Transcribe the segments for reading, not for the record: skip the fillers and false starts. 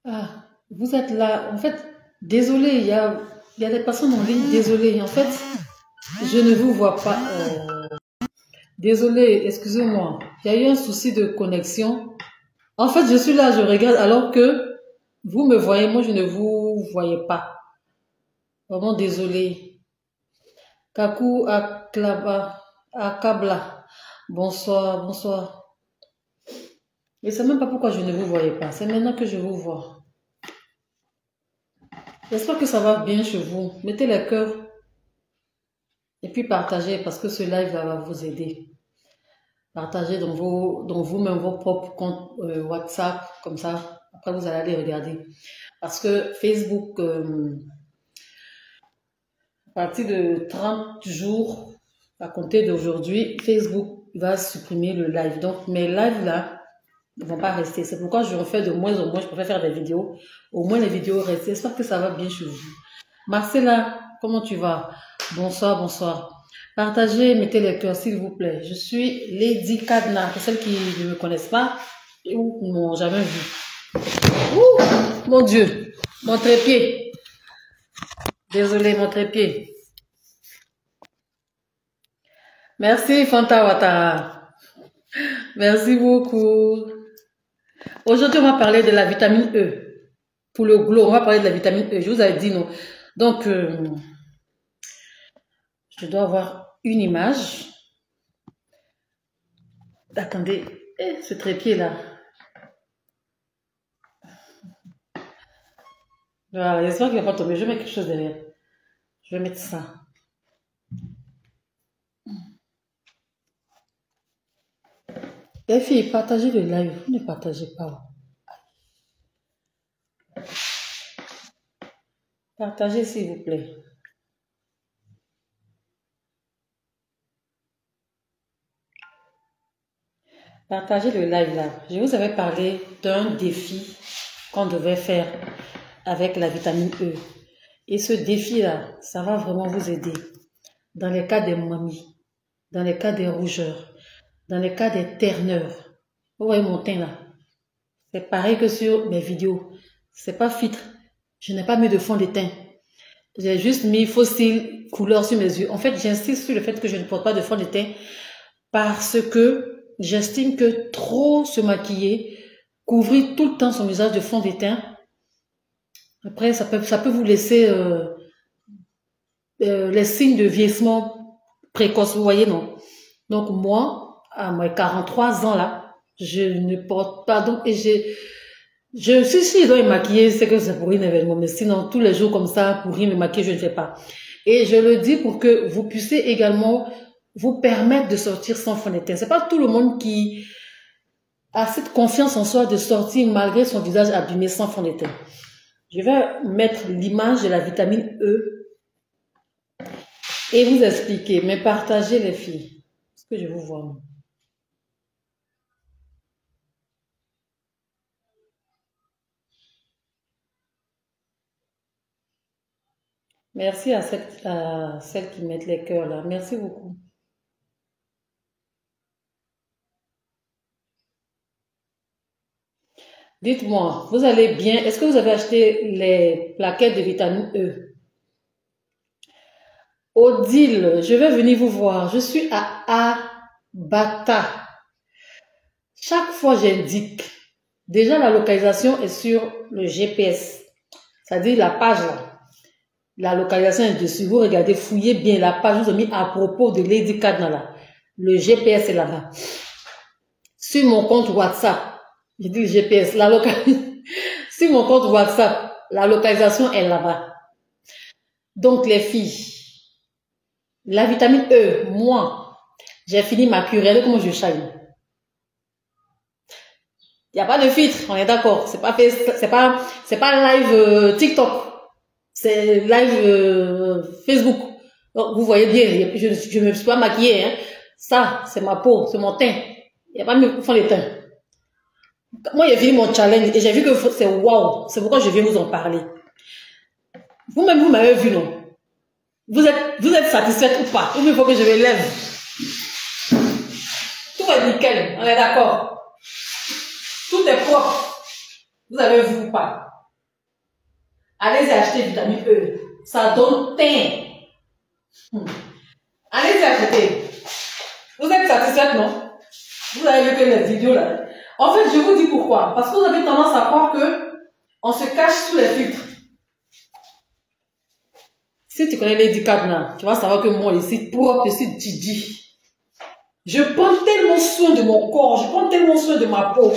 Ah, vous êtes là. En fait, désolé, il y a des personnes en ligne. Désolé, en fait, je ne vous vois pas. Désolé, excusez-moi. Il y a eu un souci de connexion. En fait, je suis là, je regarde, alors que vous me voyez, moi, je ne vous voyais pas. Vraiment désolé. Kaku Aklaba, Akabla. Bonsoir, bonsoir. Mais c'est même pas pourquoi je ne vous voyais pas. C'est maintenant que je vous vois. J'espère que ça va bien chez vous. Mettez les cœurs et puis partagez parce que ce live va vous aider. Partagez dans vous-même vos propres comptes WhatsApp, comme ça. Après, vous allez aller regarder. Parce que Facebook, à partir de 30 jours, à compter d'aujourd'hui, Facebook va supprimer le live. Donc, mes lives là ne vont pas rester. C'est pourquoi je refais de moins en moins. Je préfère faire des vidéos. Au moins, les vidéos restent. J'espère que ça va bien chez vous. Marcella, comment tu vas? Bonsoir, bonsoir. Partagez, mettez les cœurs, s'il vous plaît. Je suis Lady Kadna, pour celles qui ne me connaissent pas ou ne m'ont jamais vu. Ouh, mon Dieu, mon trépied. Désolé, mon trépied. Merci, Fanta Ouattara. Merci beaucoup. Aujourd'hui, on va parler de la vitamine E. Pour le glow, on va parler de la vitamine E. Je vous avais dit non. Donc, je dois avoir une image. Attendez, ce trépied-là. Voilà, j'espère qu'il ne va pas tomber. Je vais mettre quelque chose derrière. Je vais mettre ça. Les filles, partagez le live. Vous ne partagez pas. Partagez, s'il vous plaît. Partagez le live là. Je vous avais parlé d'un défi qu'on devait faire avec la vitamine E. Et ce défi-là, ça va vraiment vous aider. Dans les cas des mamies, dans les cas des rougeurs, dans les cas des terneurs. Vous voyez mon teint là? C'est pareil que sur mes vidéos. C'est pas filtre. Je n'ai pas mis de fond de teint. J'ai juste mis fossile couleur sur mes yeux. En fait, j'insiste sur le fait que je ne porte pas de fond de teint parce que j'estime que trop se maquiller, couvrir tout le temps son visage de fond de teint, après, ça peut vous laisser les signes de vieillissement précoce, vous voyez, non? Donc, moi, à mes 43 ans là, je ne porte pas, donc, et je suis si je dois me maquiller, c'est que c'est pour un événement, mais sinon, tous les jours comme ça, pour rien me maquiller, je ne fais pas. Et je le dis pour que vous puissiez également vous permettre de sortir sans fond de teint. C'est pas tout le monde qui a cette confiance en soi de sortir malgré son visage abîmé sans fond de teint. Je vais mettre l'image de la vitamine E et vous expliquer, mais partagez les filles, parce que je vous vois. Merci à celles qui mettent les cœurs là. Merci beaucoup. Dites-moi, vous allez bien? Est-ce que vous avez acheté les plaquettes de vitamine E? Odile, je vais venir vous voir. Je suis à Abata. Chaque fois, j'indique. Déjà, la localisation est sur le GPS. C'est-à-dire la page là. La localisation est dessus. Vous regardez, fouillez bien la page. Je vous ai mis à propos de Lady Kadna là. Le GPS est là-bas. Sur mon compte WhatsApp, je dis le GPS, sur mon compte WhatsApp, la localisation est là-bas. Donc les filles, la vitamine E, moi, j'ai fini ma cure. Regardez comment je shine. Il n'y a pas de filtre, on est d'accord. C'est pas live TikTok. C'est live Facebook. Donc, vous voyez bien, je ne me suis pas maquillée. Hein. Ça, c'est ma peau, c'est mon teint. Il n'y a pas de fond de teint. Moi, j'ai fini mon challenge et j'ai vu que c'est waouh. C'est pourquoi je viens vous en parler. Vous-même, vous m'avez vu, non? Vous êtes satisfaite ou pas? Ou il faut que je me lève? Tout est nickel, on est d'accord. Tout est propre. Vous avez vu ou pas? Allez-y acheter vitamine E. Ça donne teint. Allez-y acheter. Vous êtes satisfaite, non? Vous avez vu que les vidéos là. En fait, je vous dis pourquoi. Parce que vous avez tendance à croire que on se cache sous les filtres. Si tu connais Lady Cadna, tu vas savoir que moi ici, propre, je suis Didi. Je prends tellement soin de mon corps, je prends tellement soin de ma peau.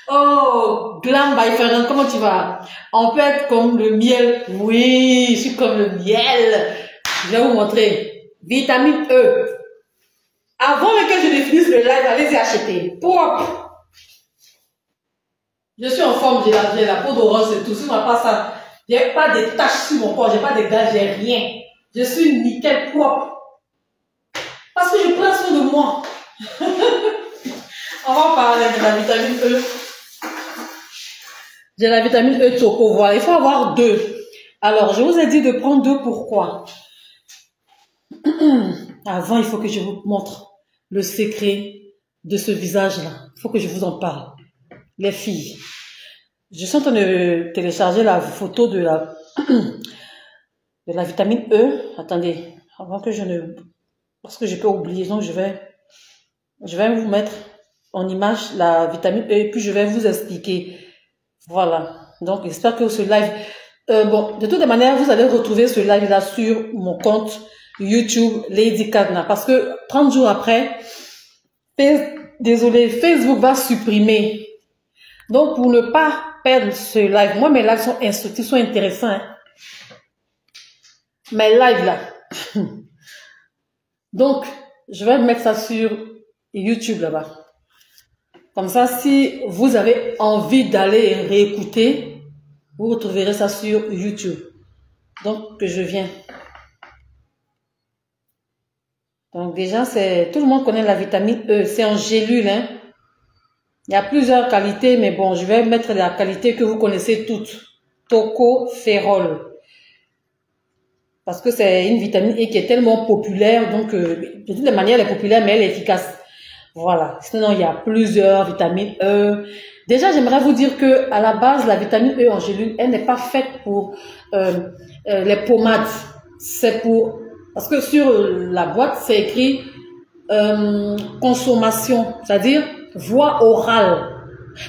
Oh, Glam by Ferrand, comment tu vas? On peut être comme le miel. Oui, je suis comme le miel. Je vais vous montrer. Vitamine E. Avant que je définisse le live, allez-y acheter. Propre. Je suis en forme, j'ai la peau d'orange et tout. Si on n'a pas ça, j'ai pas de taches sur mon corps, j'ai pas de gaz, j'ai rien. Je suis nickel propre. Parce que je prends soin de moi. On va parler de la vitamine E. J'ai la vitamine E Choco, voilà. Il faut avoir 2. Alors, je vous ai dit de prendre 2, pourquoi? Avant, il faut que je vous montre le secret de ce visage-là. Il faut que je vous en parle. Les filles. Je suis en train de télécharger la photo de la vitamine E. Attendez, avant que je ne... Parce que je peux oublier, donc je vais vous mettre en image la vitamine E et puis je vais vous expliquer. Voilà. Donc, j'espère que ce live... bon, de toute manière, vous allez retrouver ce live-là sur mon compte YouTube Lady Cadna. Parce que 30 jours après, désolé, Facebook va supprimer. Donc, pour ne pas perdre ce live, moi, mes lives sont instructifs, sont intéressants. Hein. Mes lives, là. Donc, je vais mettre ça sur YouTube, là-bas. Comme ça, si vous avez envie d'aller réécouter, vous retrouverez ça sur YouTube. Donc, que je viens. Donc, déjà, tout le monde connaît la vitamine E. C'est en gélule, hein. Il y a plusieurs qualités, mais bon, je vais mettre la qualité que vous connaissez toutes. Tocopherol. Parce que c'est une vitamine E qui est tellement populaire, donc de toutes les manières, elle est populaire, mais elle est efficace. Voilà. Sinon, il y a plusieurs vitamines E. Déjà, j'aimerais vous dire que à la base, la vitamine E en gélule, elle n'est pas faite pour les pommades. C'est pour... Parce que sur la boîte, c'est écrit consommation, c'est-à-dire voie orale.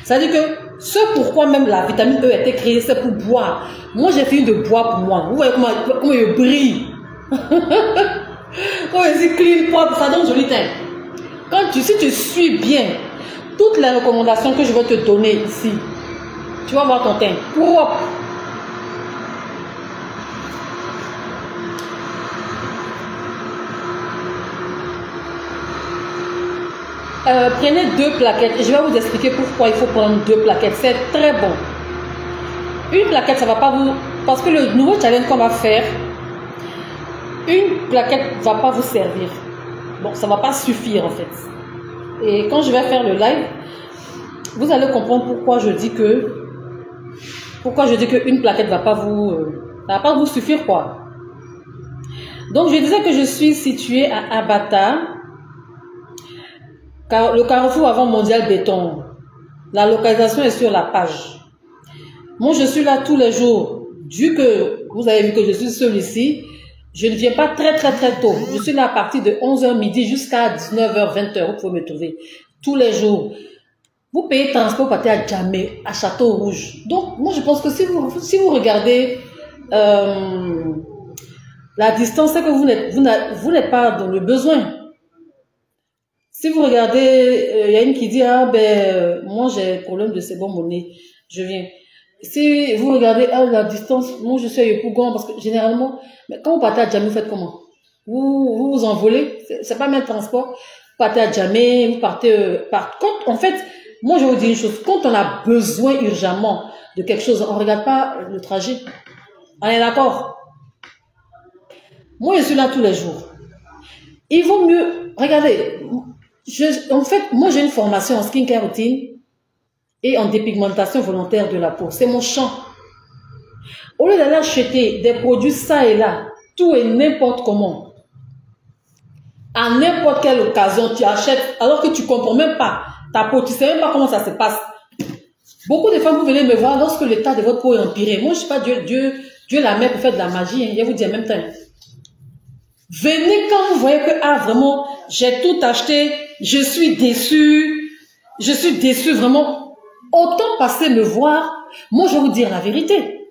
C'est-à-dire que ce pourquoi même la vitamine E a été créée, c'est pour boire. Moi, j'ai fini de boire pour moi. Vous voyez comment je brille. Comment je suis clean, propre, ça donne joli teint. Si tu suis bien toutes les recommandations que je vais te donner ici, tu vas voir ton teint propre. Prenez 2 plaquettes. Je vais vous expliquer pourquoi il faut prendre 2 plaquettes. C'est très bon. Une plaquette, ça va pas vous... Parce que le nouveau challenge qu'on va faire, une plaquette ne va pas vous servir. Bon, ça ne va pas suffire en fait. Et quand je vais faire le live, vous allez comprendre pourquoi je dis que... Pourquoi je dis qu'une plaquette ne va pas vous suffire, quoi. Donc, je disais que je suis située à Abata. Le Carrefour avant Mondial Béton. La localisation est sur la page. Moi, je suis là tous les jours. Vu que vous avez vu que je suis seule ici, je ne viens pas très tôt. Je suis là à partir de 11h midi jusqu'à 19h, 20h. Vous pouvez me trouver tous les jours. Vous payez transport partir à Djamé, à Château Rouge. Donc, moi, je pense que si vous regardez la distance, c'est que vous n'êtes pas dans le besoin. Si vous regardez, il y a une qui dit, ah ben, moi j'ai problème de sebum au nez, je viens. Si vous regardez la distance, moi je suis à Yopougon, parce que généralement, mais quand vous partez à Djamé, vous faites comment? Vous envolez, c'est pas même transport, vous partez à Djamé, vous partez en fait, moi je vous dis une chose, quand on a besoin urgemment de quelque chose, on ne regarde pas le trajet. On est d'accord? Moi je suis là tous les jours. Il vaut mieux, regardez, en fait, moi j'ai une formation en skincare routine et en dépigmentation volontaire de la peau. C'est mon champ. Au lieu d'aller acheter des produits ça et là, tout et n'importe comment, à n'importe quelle occasion, tu achètes alors que tu ne comprends même pas ta peau, tu ne sais même pas comment ça se passe. Beaucoup de femmes, vous venez me voir lorsque l'état de votre peau est empiré. Moi, je ne suis pas Dieu Dieu la met pour faire de la magie, hein, je vous dis en même temps. Venez quand vous voyez que, ah, vraiment, j'ai tout acheté, je suis déçu vraiment. Autant passer me voir, moi je vais vous dire la vérité.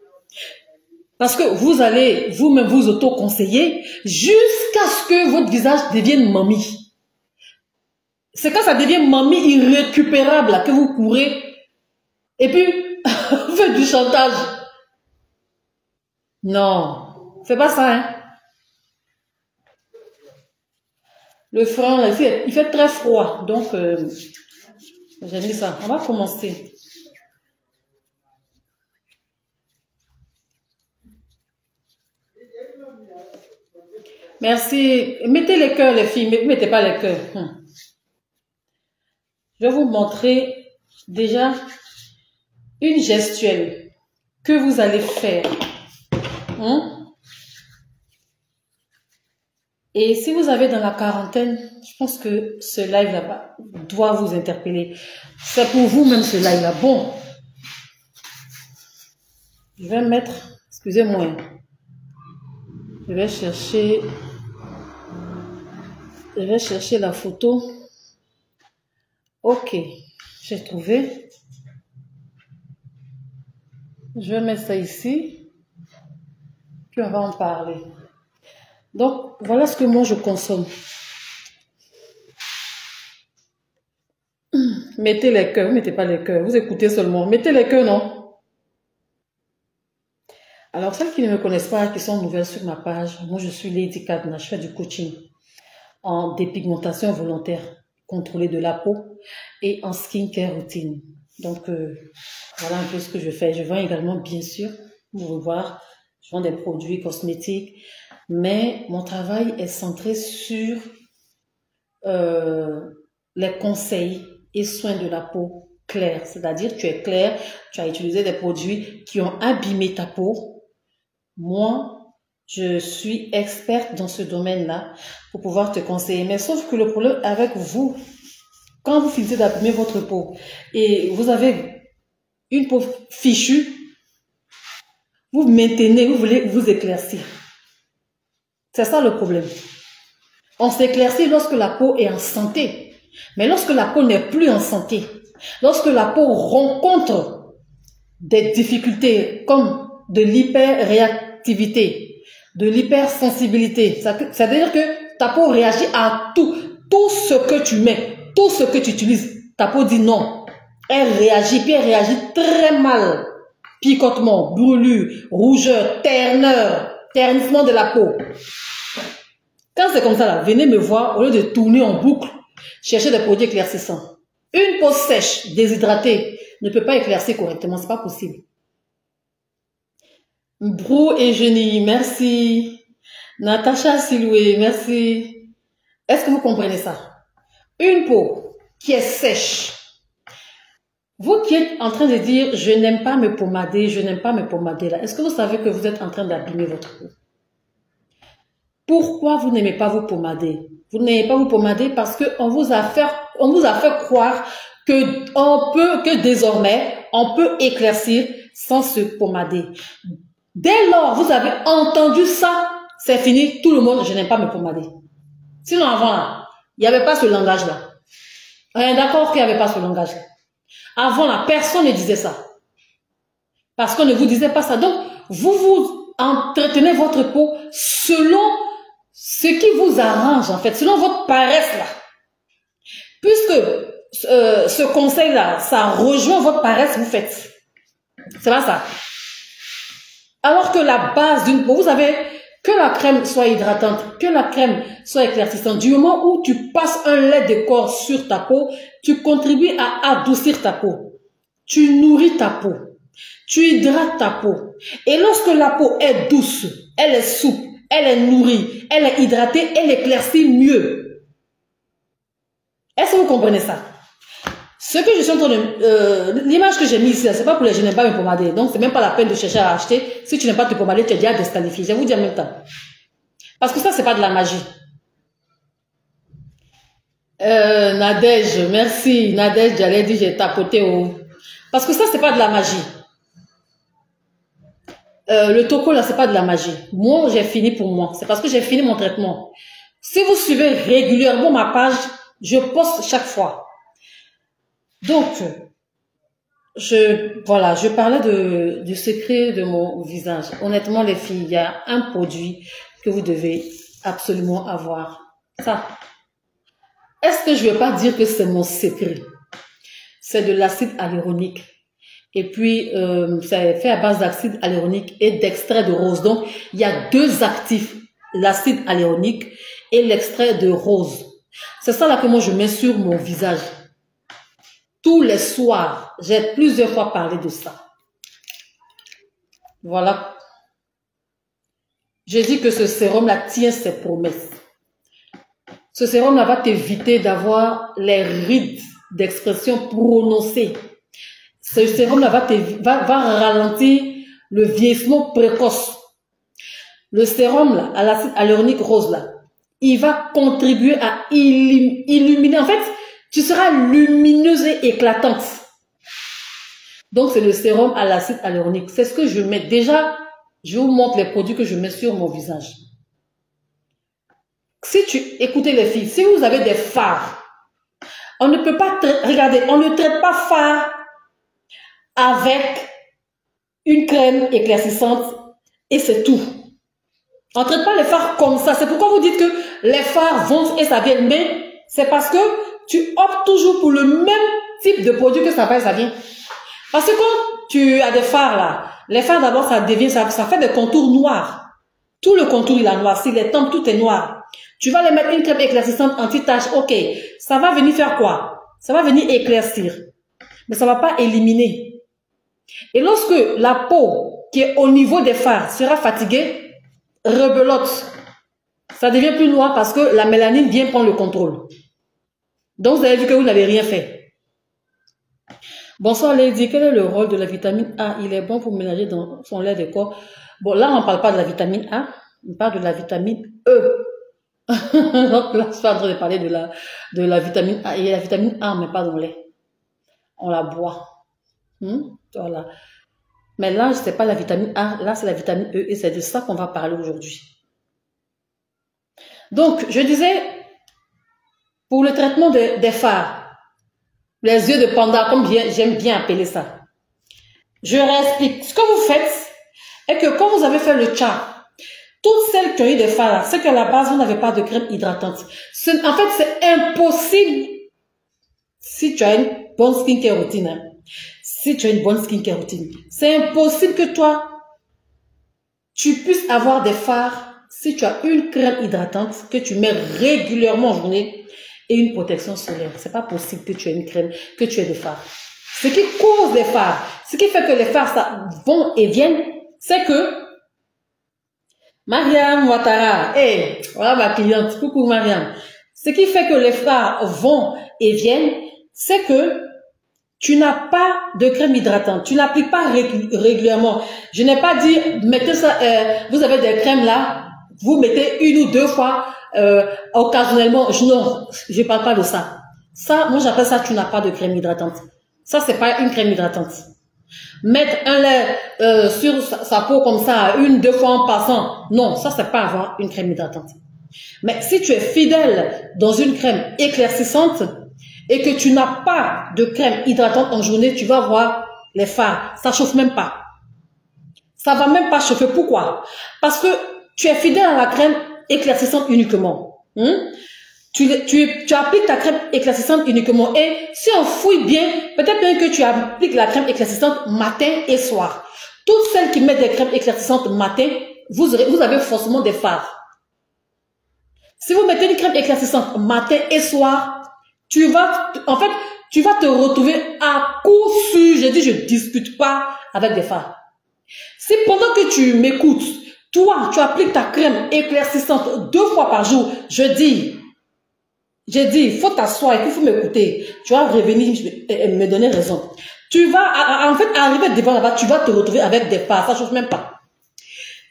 Parce que vous allez vous-même vous auto-conseiller jusqu'à ce que votre visage devienne mamie. C'est quand ça devient mamie irrécupérable là, que vous courez et puis vous faites du chantage. Non, c'est pas ça, hein. Le frein, là, il fait très froid, donc j'ai mis ça. On va commencer. Merci. Mettez les cœurs, les filles, ne mettez pas les cœurs. Je vais vous montrer déjà une gestuelle que vous allez faire. Et si vous avez dans la quarantaine, je pense que ce live là-bas doit vous interpeller. C'est pour vous même ce live là. Bon, je vais mettre, excusez-moi, je vais chercher la photo. Ok, j'ai trouvé. Je vais mettre ça ici, puis on va en parler. Donc, voilà ce que moi je consomme. Mettez les cœurs, vous mettez pas les cœurs, vous écoutez seulement. Mettez les cœurs, non? Alors, celles qui ne me connaissent pas, qui sont nouvelles sur ma page, moi je suis Lady Kadna, je fais du coaching en dépigmentation volontaire contrôlée de la peau et en skincare routine. Donc, voilà un peu ce que je fais. Je vends également, bien sûr, vous voir, je vends des produits cosmétiques, mais mon travail est centré sur les conseils et soins de la peau claire. C'est-à-dire, tu es clair, tu as utilisé des produits qui ont abîmé ta peau. Moi, je suis experte dans ce domaine-là pour pouvoir te conseiller. Mais sauf que le problème avec vous, quand vous finissez d'abîmer votre peau et vous avez une peau fichue, vous maintenez, vous voulez vous éclaircir. C'est ça le problème. On s'éclaircit lorsque la peau est en santé. Mais lorsque la peau n'est plus en santé, lorsque la peau rencontre des difficultés comme de l'hyperréactivité, de l'hypersensibilité, c'est-à-dire que ta peau réagit à tout ce que tu mets, tout ce que tu utilises, ta peau dit non. Elle réagit, puis elle réagit très mal. Picotement, brûlure, rougeur, ternissement de la peau. Quand c'est comme ça, là, venez me voir, au lieu de tourner en boucle, chercher des produits éclaircissants. Une peau sèche, déshydratée, ne peut pas éclaircir correctement, c'est pas possible. Brou et Jenny, merci. Natacha Siloué, merci. Est-ce que vous comprenez ça? Une peau qui est sèche. Vous qui êtes en train de dire, je n'aime pas me pommader, je n'aime pas me pommader là. Est-ce que vous savez que vous êtes en train d'abîmer votre peau? Pourquoi vous n'aimez pas vous pommader? Vous n'aimez pas vous pommader parce qu'on vous a fait croire que désormais, on peut éclaircir sans se pommader. Dès lors, vous avez entendu ça, c'est fini, tout le monde, je n'aime pas me pommader. Sinon avant, là, il n'y avait pas ce langage-là. On est d'accord qu'il n'y avait pas ce langage-là. Avant, là, personne ne disait ça. Parce qu'on ne vous disait pas ça. Donc, vous entretenez votre peau selon ce qui vous arrange, en fait, selon votre paresse, là. Puisque ce conseil-là, ça rejoint votre paresse, vous faites. C'est pas ça. Alors que la base d'une peau, vous savez, que la crème soit hydratante, que la crème soit éclaircissante, du moment où tu passes un lait de corps sur ta peau, tu contribues à adoucir ta peau. Tu nourris ta peau. Tu hydrates ta peau. Et lorsque la peau est douce, elle est souple, elle est nourrie, elle est hydratée, elle éclaircit mieux. Est-ce que vous comprenez ça? Ce que je suis en train de... l'image que j'ai mise ici, c'est pas pour les je n'aime pas me pommader. Donc, c'est même pas la peine de chercher à acheter. Si tu n'aimes pas te pommader, tu es déjà disqualifié. Je vais vous dire en même temps. Parce que ça, c'est pas de la magie. Nadège, merci. Nadège, j'allais dire, j'ai tapoté au... Parce que ça, c'est pas de la magie. le toco là, c'est pas de la magie. Moi, j'ai fini pour moi. C'est parce que j'ai fini mon traitement. Si vous suivez régulièrement ma page, je poste chaque fois. Donc, je parlais du secret de mon visage. Honnêtement, les filles, il y a un produit que vous devez absolument avoir. Ça. Est-ce que je vais pas dire que c'est mon secret? C'est de l'acide hyaluronique. Et puis, c'est fait à base d'acide hyaluronique et d'extrait de rose. Donc, il y a deux actifs, l'acide hyaluronique et l'extrait de rose. C'est ça là que moi, je mets sur mon visage. Tous les soirs, j'ai plusieurs fois parlé de ça. Voilà. Je dis que ce sérum-là tient ses promesses. Ce sérum-là va t'éviter d'avoir les rides d'expression prononcées. Ce sérum-là va ralentir le vieillissement précoce. Le sérum, là, à l'acide hyaluronique rose, là, il va contribuer à illuminer. En fait, tu seras lumineuse et éclatante. Donc, c'est le sérum à l'acide hyaluronique. C'est ce que je mets. Déjà, je vous montre les produits que je mets sur mon visage. Écoutez les filles, si vous avez des fards, on ne peut pas, regardez, on ne traite pas fard avec une crème éclaircissante et c'est tout. On ne traite pas les fards comme ça. C'est pourquoi vous dites que les fards vont et ça vient. Mais c'est parce que tu optes toujours pour le même type de produit que ça va et ça vient. Parce que quand tu as des fards là, les fards d'abord ça fait des contours noirs. Tout le contour il a noirci, les tempes tout est noir. Tu vas les mettre une crème éclaircissante anti-tache, ok. Ça va venir faire quoi? Ça va venir éclaircir. Mais ça ne va pas éliminer. Et lorsque la peau qui est au niveau des fards sera fatiguée, rebelote. Ça devient plus noir parce que la mélanine vient prendre le contrôle. Donc vous avez vu que vous n'avez rien fait. Bonsoir Lady, quel est le rôle de la vitamine A? Il est bon pour mélanger dans son lait de corps. Bon, là on ne parle pas de la vitamine A, on parle de la vitamine E. Donc là, je suis en train de parler de la vitamine A. Et la vitamine A, on ne met pas dans le lait. On la boit. Voilà. Mais là, ce n'est pas la vitamine A, là, c'est la vitamine E. Et c'est de ça qu'on va parler aujourd'hui. Donc, je disais, pour le traitement des fards, les yeux de panda, comme j'aime bien appeler ça, je réexplique. Ce que vous faites est que quand vous avez fait le tcha, toutes celles qui ont eu des fards, c'est qu'à la base, vous n'avez pas de crème hydratante. En fait, c'est impossible si tu as une bonne skincare routine. Hein. Si tu as une bonne skincare routine, c'est impossible que toi, tu puisses avoir des fards si tu as une crème hydratante que tu mets régulièrement en journée et une protection solaire. C'est pas possible que tu aies une crème, que tu aies des fards. Ce qui cause les fards, ce qui fait que les fards ça, vont et viennent, c'est que Mariam Ouattara, voilà ma cliente, coucou Mariam. Ce qui fait que les fards vont et viennent, c'est que tu n'as pas de crème hydratante, tu n'appliques pas régulièrement. Je n'ai pas dit, mettez ça, vous avez des crèmes là, vous mettez une ou deux fois, occasionnellement. Non, je parle pas de ça. Ça, moi j'appelle ça, tu n'as pas de crème hydratante. Ça, c'est pas une crème hydratante. Mettre un lait sur sa peau comme ça, une, deux fois en passant, non, ça c'est pas avoir une crème hydratante. Mais si tu es fidèle dans une crème éclaircissante et que tu n'as pas de crème hydratante en journée, tu vas voir les fards, ça chauffe même pas. Ça va même pas chauffer. Pourquoi? Parce que tu es fidèle à la crème éclaircissante uniquement. Tu appliques ta crème éclaircissante uniquement. Et si on fouille bien, peut-être bien que tu appliques la crème éclaircissante matin et soir. Toutes celles qui mettent des crèmes éclaircissantes matin, vous avez forcément des fards. Si vous mettez une crème éclaircissante matin et soir, tu vas te retrouver à coup sûr. Je dis, je discute pas avec des fards. Si pendant que tu m'écoutes, toi, tu appliques ta crème éclaircissante 2 fois par jour, j'ai dit, il faut t'asseoir et il faut m'écouter. Tu vas revenir me donner raison. Tu vas, en fait, arriver devant là-bas, tu vas te retrouver avec des fards. Ça chauffe même pas.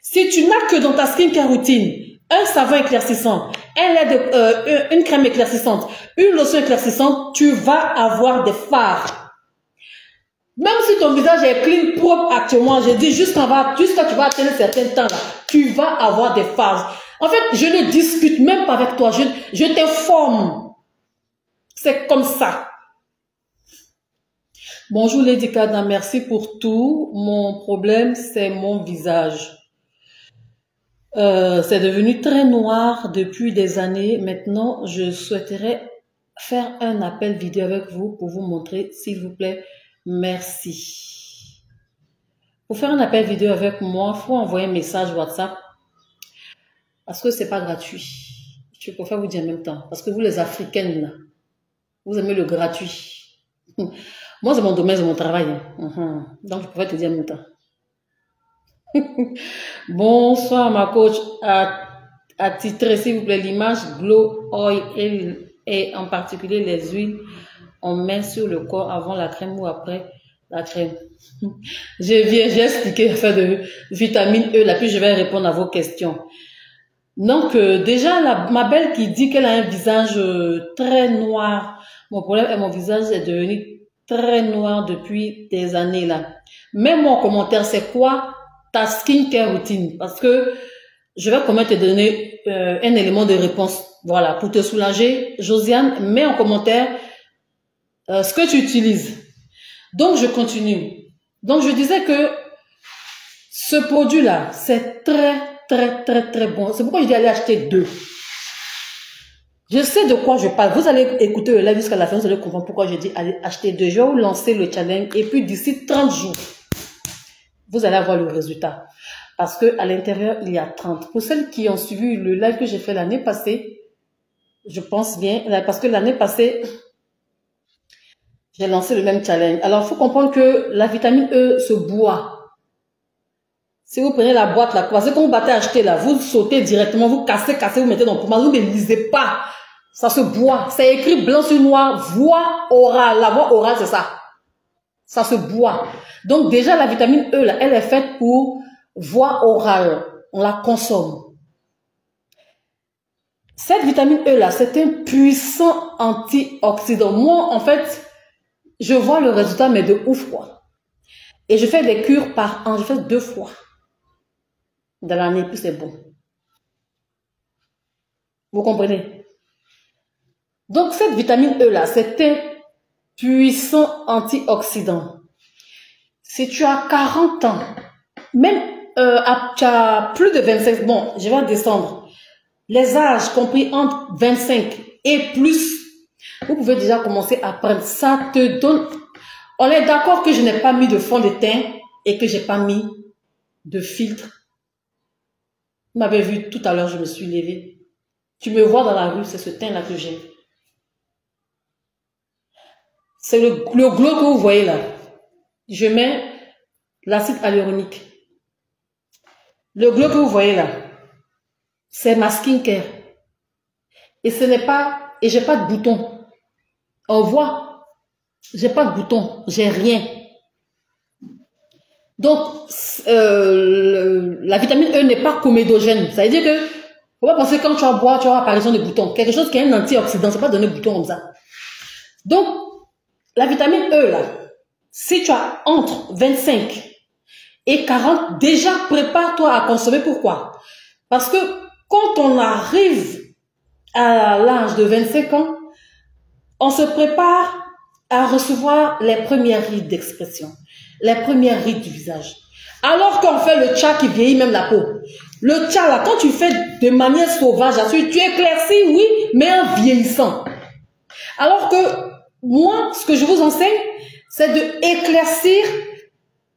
Si tu n'as que dans ta skincare routine, un savon éclaircissant, une crème éclaircissante, une lotion éclaircissante, tu vas avoir des fards. Même si ton visage est clean, propre actuellement, je dis juste quand tu vas atteindre un certain temps là, tu vas avoir des phases. En fait, je ne discute même pas avec toi, je t'informe. C'est comme ça. Bonjour Lady Kada, merci pour tout. Mon problème, c'est mon visage. C'est devenu très noir depuis des années. Maintenant, je souhaiterais faire un appel vidéo avec vous pour vous montrer, s'il vous plaît. Merci. Pour faire un appel vidéo avec moi, il faut envoyer un message WhatsApp parce que c'est pas gratuit. Je préfère vous dire en même temps. Parce que vous, les Africaines, vous aimez le gratuit. Moi, c'est mon domaine, c'est mon travail. Donc, je préfère te dire en même temps. Bonsoir, ma coach. Attitrez, s'il vous plaît, l'image Glow Oil et en particulier les huiles on met sur le corps avant la crème ou après la crème. J'ai expliqué l'affaire de vitamine E, là, puis je vais répondre à vos questions. Donc, déjà, ma belle qui dit qu'elle a un visage très noir. Mon problème est mon visage est devenu très noir depuis des années, là. Mets-moi en commentaire, c'est quoi ta skincare routine? Parce que je vais quand même te donner un élément de réponse. Voilà, pour te soulager, Josiane, mets en commentaire ce que tu utilises. Donc, je continue. Donc, je disais que ce produit-là, c'est très bon. C'est pourquoi je dis aller acheter deux. Je sais de quoi je parle. Vous allez écouter le live jusqu'à la fin, vous allez comprendre pourquoi je dis aller acheter deux. Je vais vous lancer le challenge et puis d'ici 30 jours, vous allez avoir le résultat. Parce que à l'intérieur, il y a 30. Pour celles qui ont suivi le live que j'ai fait l'année passée, je pense bien, parce que l'année passée, j'ai lancé le même challenge. Alors, il faut comprendre que la vitamine E se boit. Si vous prenez la boîte là, parce que quand vous battez acheter là, vous sautez directement, vous cassez, vous mettez dans le poumon, vous ne lisez pas. Ça se boit. C'est écrit blanc sur noir, voix orale. La voix orale, c'est ça. Ça se boit. Donc, déjà, la vitamine E là, elle est faite pour voix orale. On la consomme. Cette vitamine E là, c'est un puissant antioxydant. Moi, en fait, je vois le résultat, mais de ouf, quoi. Et je fais des cures par an. Je fais 2 fois dans l'année, puis c'est bon. Vous comprenez? Donc, cette vitamine E là, c'est un puissant antioxydant. Si tu as 40 ans, même tu as plus de 25, bon, je vais descendre. Les âges compris entre 25 et plus, vous pouvez déjà commencer à prendre. Ça te donne... On est d'accord que je n'ai pas mis de fond de teint et que je n'ai pas mis de filtre. Vous m'avez vu tout à l'heure, je me suis levée. Tu me vois dans la rue, c'est ce teint-là que j'ai. C'est le glow que vous voyez là. Je mets l'acide hyaluronique. Le glow que vous voyez là, c'est ma skincare. Et ce n'est pas... Et j'ai pas de bouton. On voit, j'ai pas de bouton, j'ai rien. Donc, la vitamine E n'est pas comédogène. Ça veut dire que, faut pas penser que quand tu vas boire, tu vas avoir apparition de boutons. Quelque chose qui est un antioxydant, c'est pas donner bouton comme ça. Donc, la vitamine E là, si tu as entre 25 et 40, déjà prépare-toi à consommer. Pourquoi? Parce que quand on arrive à l'âge de 25 ans, on se prépare à recevoir les premières rides d'expression, les premières rides du visage. Alors qu'on fait le tcha qui vieillit même la peau. Le tcha là, quand tu fais de manière sauvage, tu éclaircis, oui, mais en vieillissant. Alors que moi, ce que je vous enseigne, c'est de éclaircir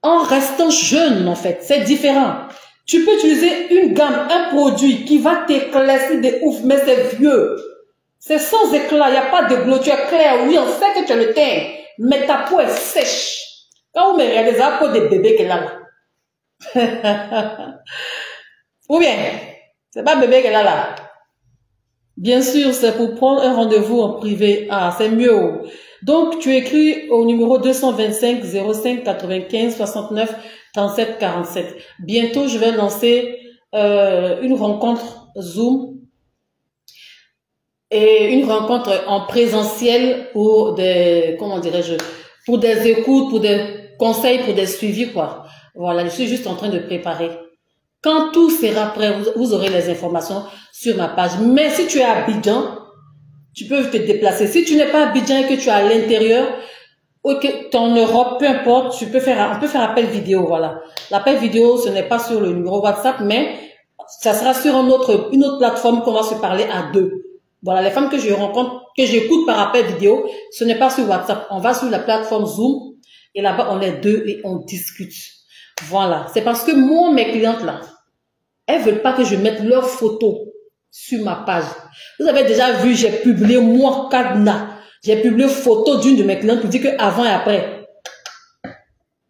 en restant jeune en fait. C'est différent. Tu peux utiliser une gamme, un produit qui va t'éclaircir de ouf, mais c'est vieux. C'est sans éclat, il n'y a pas de glow, tu es clair, oui, on sait que tu as le teint, mais ta peau est sèche. Quand vous me regardez, c'est la peau des bébés qu'elle a là. Ou bien, c'est pas bébé qu'elle a là. Bien sûr, c'est pour prendre un rendez-vous en privé. Ah, c'est mieux. Donc, tu écris au numéro 225 05 95 69 37 47. Bientôt, je vais lancer une rencontre Zoom et une rencontre en présentiel pour des, comment dirais-je, pour des écoutes, pour des conseils, pour des suivis, quoi. Voilà, je suis juste en train de préparer. Quand tout sera prêt, vous aurez les informations sur ma page. Mais si tu es à Abidjan, tu peux te déplacer. Si tu n'es pas à Abidjan et que tu es à l'intérieur, ok, en Europe, peu importe, on peut faire appel vidéo, voilà. L'appel vidéo, ce n'est pas sur le numéro WhatsApp, mais ça sera sur une autre plateforme qu'on va se parler à deux. Voilà, les femmes que je rencontre, que j'écoute par appel vidéo, ce n'est pas sur WhatsApp. On va sur la plateforme Zoom et là-bas, on est deux et on discute. Voilà, c'est parce que moi, mes clientes là, elles veulent pas que je mette leurs photos sur ma page. Vous avez déjà vu, j'ai publié, moi, Kadna, j'ai publié photo d'une de mes clientes pour dire que avant et après.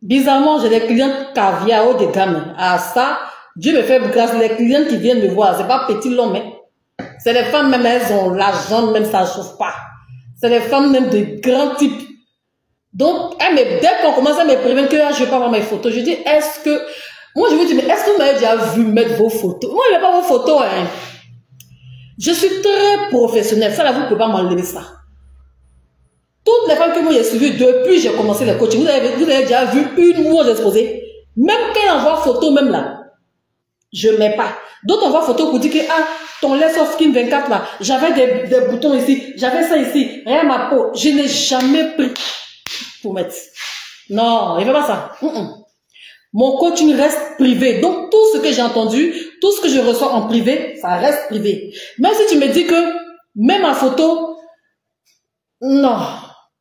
Bizarrement, j'ai des clientes caviar haut de gamme. Ah ça, Dieu me fait grâce, les clientes qui viennent me voir, c'est pas petit long, mais c'est les femmes même, elles ont l'argent, même ça chauffe pas. C'est les femmes même de grands types. Donc, dès qu'on commence à me prévenir que là, je ne vais pas voir mes photos, je dis, est-ce que... Moi, je vous dis, mais est-ce que vous m'avez déjà vu mettre vos photos? Moi, je n'ai pas vos photos. Hein. Je suis très professionnelle. Ça, là, vous ne pouvez pas m'enlever ça. Toutes les femmes que moi, j'ai suivies depuis que j'ai commencé le coaching, vous avez déjà vu une moi exposée. Même quand elle envoie photo, même là, je ne mets pas. D'autres envoient photo pour dire que, ah, ton Let's of Skin 24, là, j'avais des boutons ici, j'avais ça ici, rien à ma peau. Je n'ai jamais pris pour mettre. Non, il ne fait pas ça. Mon coaching reste privé. Donc, tout ce que j'ai entendu, tout ce que je reçois en privé, ça reste privé. Même si tu me dis que, même en photo, non.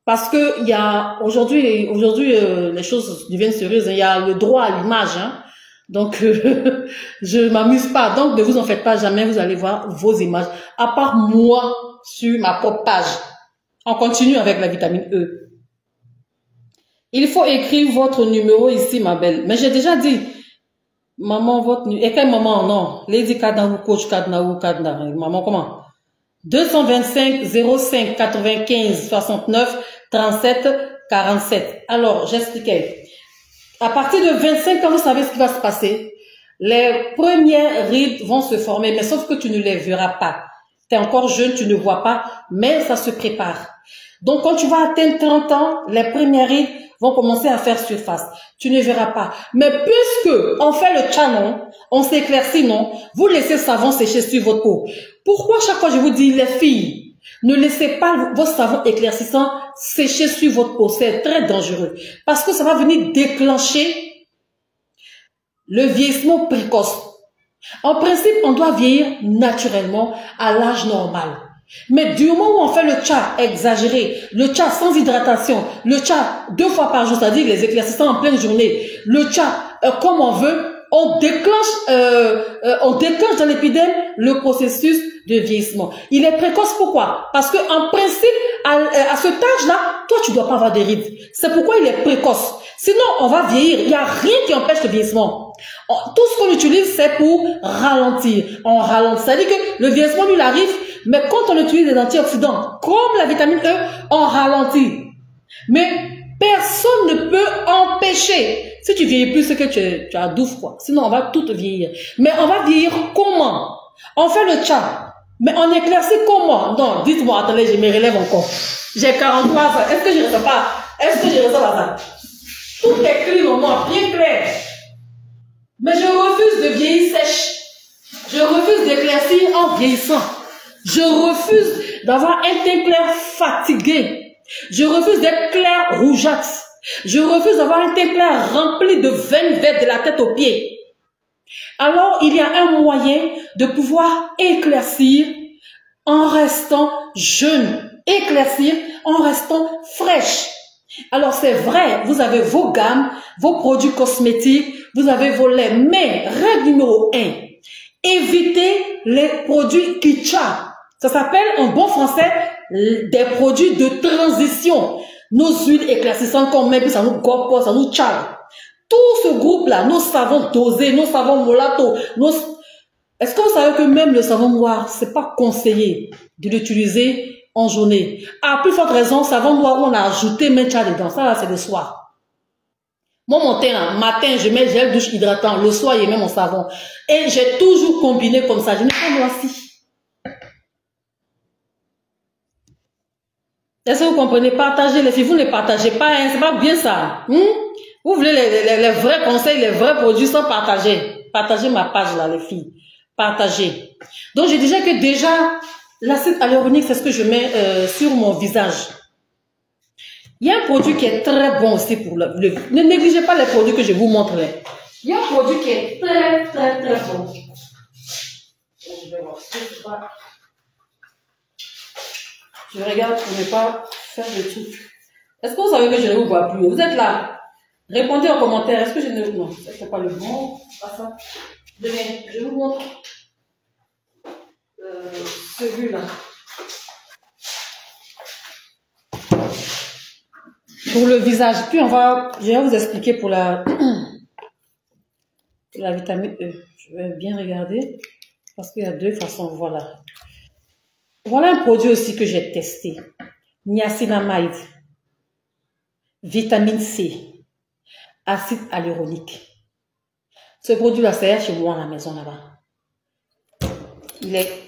Parce que il y a, aujourd'hui, les choses deviennent sérieuses. Il y a le droit à l'image, hein. Donc, je m'amuse pas. Donc, ne vous en faites pas, jamais vous allez voir vos images. À part moi, sur ma propre page. On continue avec la vitamine E. Il faut écrire votre numéro ici, ma belle. Mais j'ai déjà dit, maman, votre numéro. Et quelle maman? Non. Lady Kadna ou coach Kadna ou Kadna. Maman, comment? 225 05 95 69 37 47. Alors, j'expliquais. À partir de 25 ans, vous savez ce qui va se passer. Les premières rides vont se former, mais sauf que tu ne les verras pas. Tu es encore jeune, tu ne vois pas, mais ça se prépare. Donc, quand tu vas atteindre 30 ans, les premières rides vont commencer à faire surface. Tu ne verras pas. Mais puisque on fait le tcha, non, on s'éclaircit, non, vous laissez le savon sécher sur votre peau. Pourquoi chaque fois je vous dis, les filles, ne laissez pas vos savons éclaircissants sécher sur votre peau. C'est très dangereux. Parce que ça va venir déclencher le vieillissement précoce. En principe, on doit vieillir naturellement à l'âge normal. Mais du moment où on fait le tcha exagéré, le tcha sans hydratation, le tcha 2 fois par jour, c'est-à-dire les éclaircissants en pleine journée, le tcha comme on veut, on déclenche dans l'épiderme le processus de vieillissement. Il est précoce, pourquoi? Parce que en principe, à cet âge-là, toi tu dois pas avoir des rides. C'est pourquoi il est précoce. Sinon, on va vieillir. Il n'y a rien qui empêche le vieillissement. Tout ce qu'on utilise, c'est pour ralentir. On ralentit. C'est-à-dire que le vieillissement, lui, il arrive, mais quand on utilise des antioxydants, comme la vitamine E, on ralentit. Mais personne ne peut empêcher. Si tu vieillis plus, c'est que tu as 12 fois. Sinon, on va tout vieillir. Mais on va vieillir comment? On fait le tcha. Mais on éclaircit comment? Non, dites-moi, attendez, je me relève encore. J'ai 43 ans. Est-ce que je ne ressens pas? Est-ce que je ressens pas ça? Tout est clean au moins, bien clair. Mais je refuse de vieillir sèche. Je refuse d'éclaircir en vieillissant. Je refuse d'avoir un teint clair fatigué. Je refuse d'être clair rougeâtre. Je refuse d'avoir un teint clair rempli de veines vertes de la tête aux pieds. Alors, il y a un moyen de pouvoir éclaircir en restant jeune. Éclaircir en restant fraîche. Alors, c'est vrai, vous avez vos gammes, vos produits cosmétiques, vous avez vos laits. Mais, règle numéro 1, évitez les produits kitcha. Ça s'appelle, en bon français, des produits de transition. Nos huiles éclaircissantes qu'on met, puis ça nous gobe, ça nous tchale. Tout ce groupe-là, nos savons dosés, nos savons molato, Est-ce que vous savez que même le savon noir, c'est pas conseillé de l'utiliser en journée? À plus forte raison, savon noir où on a ajouté metcha dedans. Ça, là, c'est le soir. Moi, mon teint, là, matin, je mets gel douche hydratant. Le soir, il met mon savon. Et j'ai toujours combiné comme ça. Je n'ai pas noirci. Est-ce que vous comprenez? Partagez les filles. Vous ne partagez pas, hein? C'est pas bien ça. Vous Vous voulez les vrais conseils, les vrais produits sans partager. Partagez ma page là, les filles. Partagez. Donc, je disais que déjà, l'acide hyaluronique, c'est ce que je mets sur mon visage. Il y a un produit qui est très bon aussi pour le... Ne négligez pas les produits que je vous montre là. Il y a un produit qui est très, très, très bon. Je vais voir si je pas... Je regarde pour ne pas faire de trucs. Est-ce que vous savez que je ne vous vois plus? Vous êtes là. Répondez en commentaire. Est-ce que je ne... Non, ce n'est pas le bon. Pas ça. Je vous montre celui-là. Pour le visage. Puis je vais vous expliquer pour la vitamine E. Je vais bien regarder. Parce qu'il y a deux façons. Voilà. Voilà un produit aussi que j'ai testé. Niacinamide. Vitamine C. Acide hyaluronique. Ce produit-là, c'est chez moi à la maison là-bas.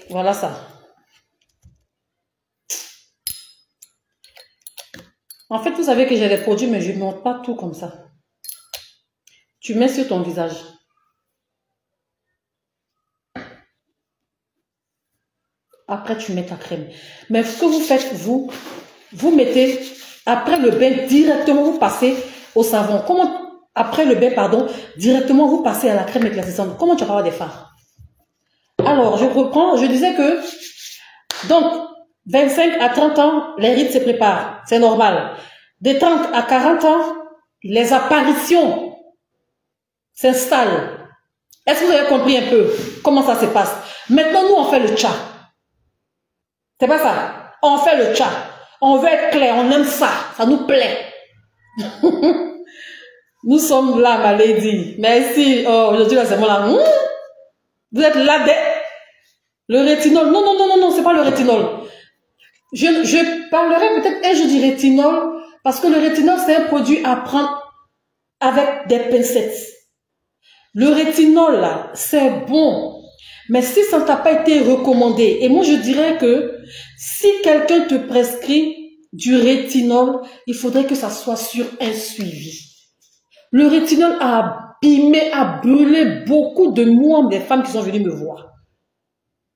Voilà ça. En fait, vous savez que j'ai des produits, mais je ne montre pas tout comme ça. Tu mets sur ton visage. Après, tu mets ta crème. Mais ce que vous faites, vous mettez, après le bain, directement, vous passez au savon. Après le bain, pardon, directement, vous passez à la crème éclaircissante. Comment tu vas avoir des fards? Alors, je reprends. Je disais que, donc, 25 à 30 ans, les rides se préparent. C'est normal. De 30 à 40 ans, les apparitions s'installent. Est-ce que vous avez compris un peu comment ça se passe? Maintenant, nous, on fait le tcha. C'est pas ça. On fait le tcha. On veut être clair, on aime ça. Ça nous plaît. Nous sommes là, ma lady. Merci. Oh, aujourd'hui, là, c'est moi là. Vous êtes là, le rétinol. Non, non, non, non, non, c'est pas le rétinol. Je parlerai peut-être un jour du rétinol, parce que le rétinol, c'est un produit à prendre avec des pincettes. Le rétinol, là, c'est bon. Mais si ça ne t'a pas été recommandé, et moi je dirais que si quelqu'un te prescrit du rétinol, il faudrait que ça soit sur un suivi. Le rétinol a abîmé, a brûlé beaucoup de moi, des femmes qui sont venues me voir.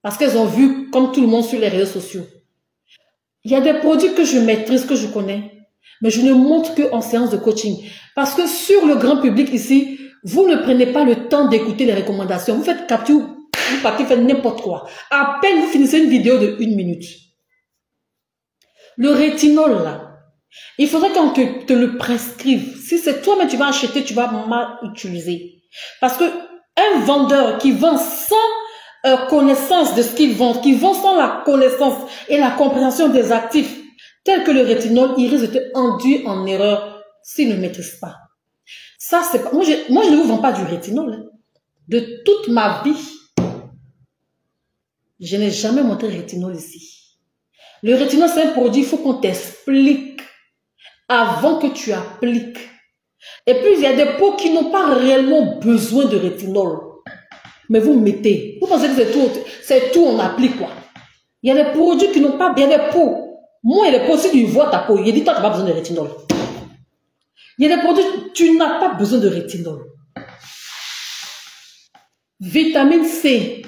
Parce qu'elles ont vu, comme tout le monde, sur les réseaux sociaux. Il y a des produits que je maîtrise, que je connais, mais je ne montre qu'en séance de coaching. Parce que sur le grand public ici, vous ne prenez pas le temps d'écouter les recommandations. Vous faites capture, vous partez faire n'importe quoi. À peine vous finissez une vidéo de 1 minute. Le rétinol, là, il faudrait qu'on te le prescrive. Si c'est toi, mais tu vas acheter, tu vas mal utiliser. Parce que un vendeur qui vend sans connaissance de ce qu'il vend, qui vend sans la connaissance et la compréhension des actifs, tels que le rétinol, il risque de te induire en erreur s'il ne maîtrise pas. Ça, c'est pas... Moi, je ne vous vends pas du rétinol. Hein. De toute ma vie, je n'ai jamais montré rétinol ici. Le rétinol, c'est un produit, il faut qu'on t'explique avant que tu appliques. Et puis, il y a des peaux qui n'ont pas réellement besoin de rétinol. Mais vous mettez. Vous pensez que c'est tout, on applique quoi. Il y a des produits qui n'ont pas bien des peaux. Moi, il y a des peaux, si tu vois ta peau, il dit, toi, tu n'as pas besoin de rétinol. Il y a des produits, tu n'as pas besoin de rétinol. Vitamine C,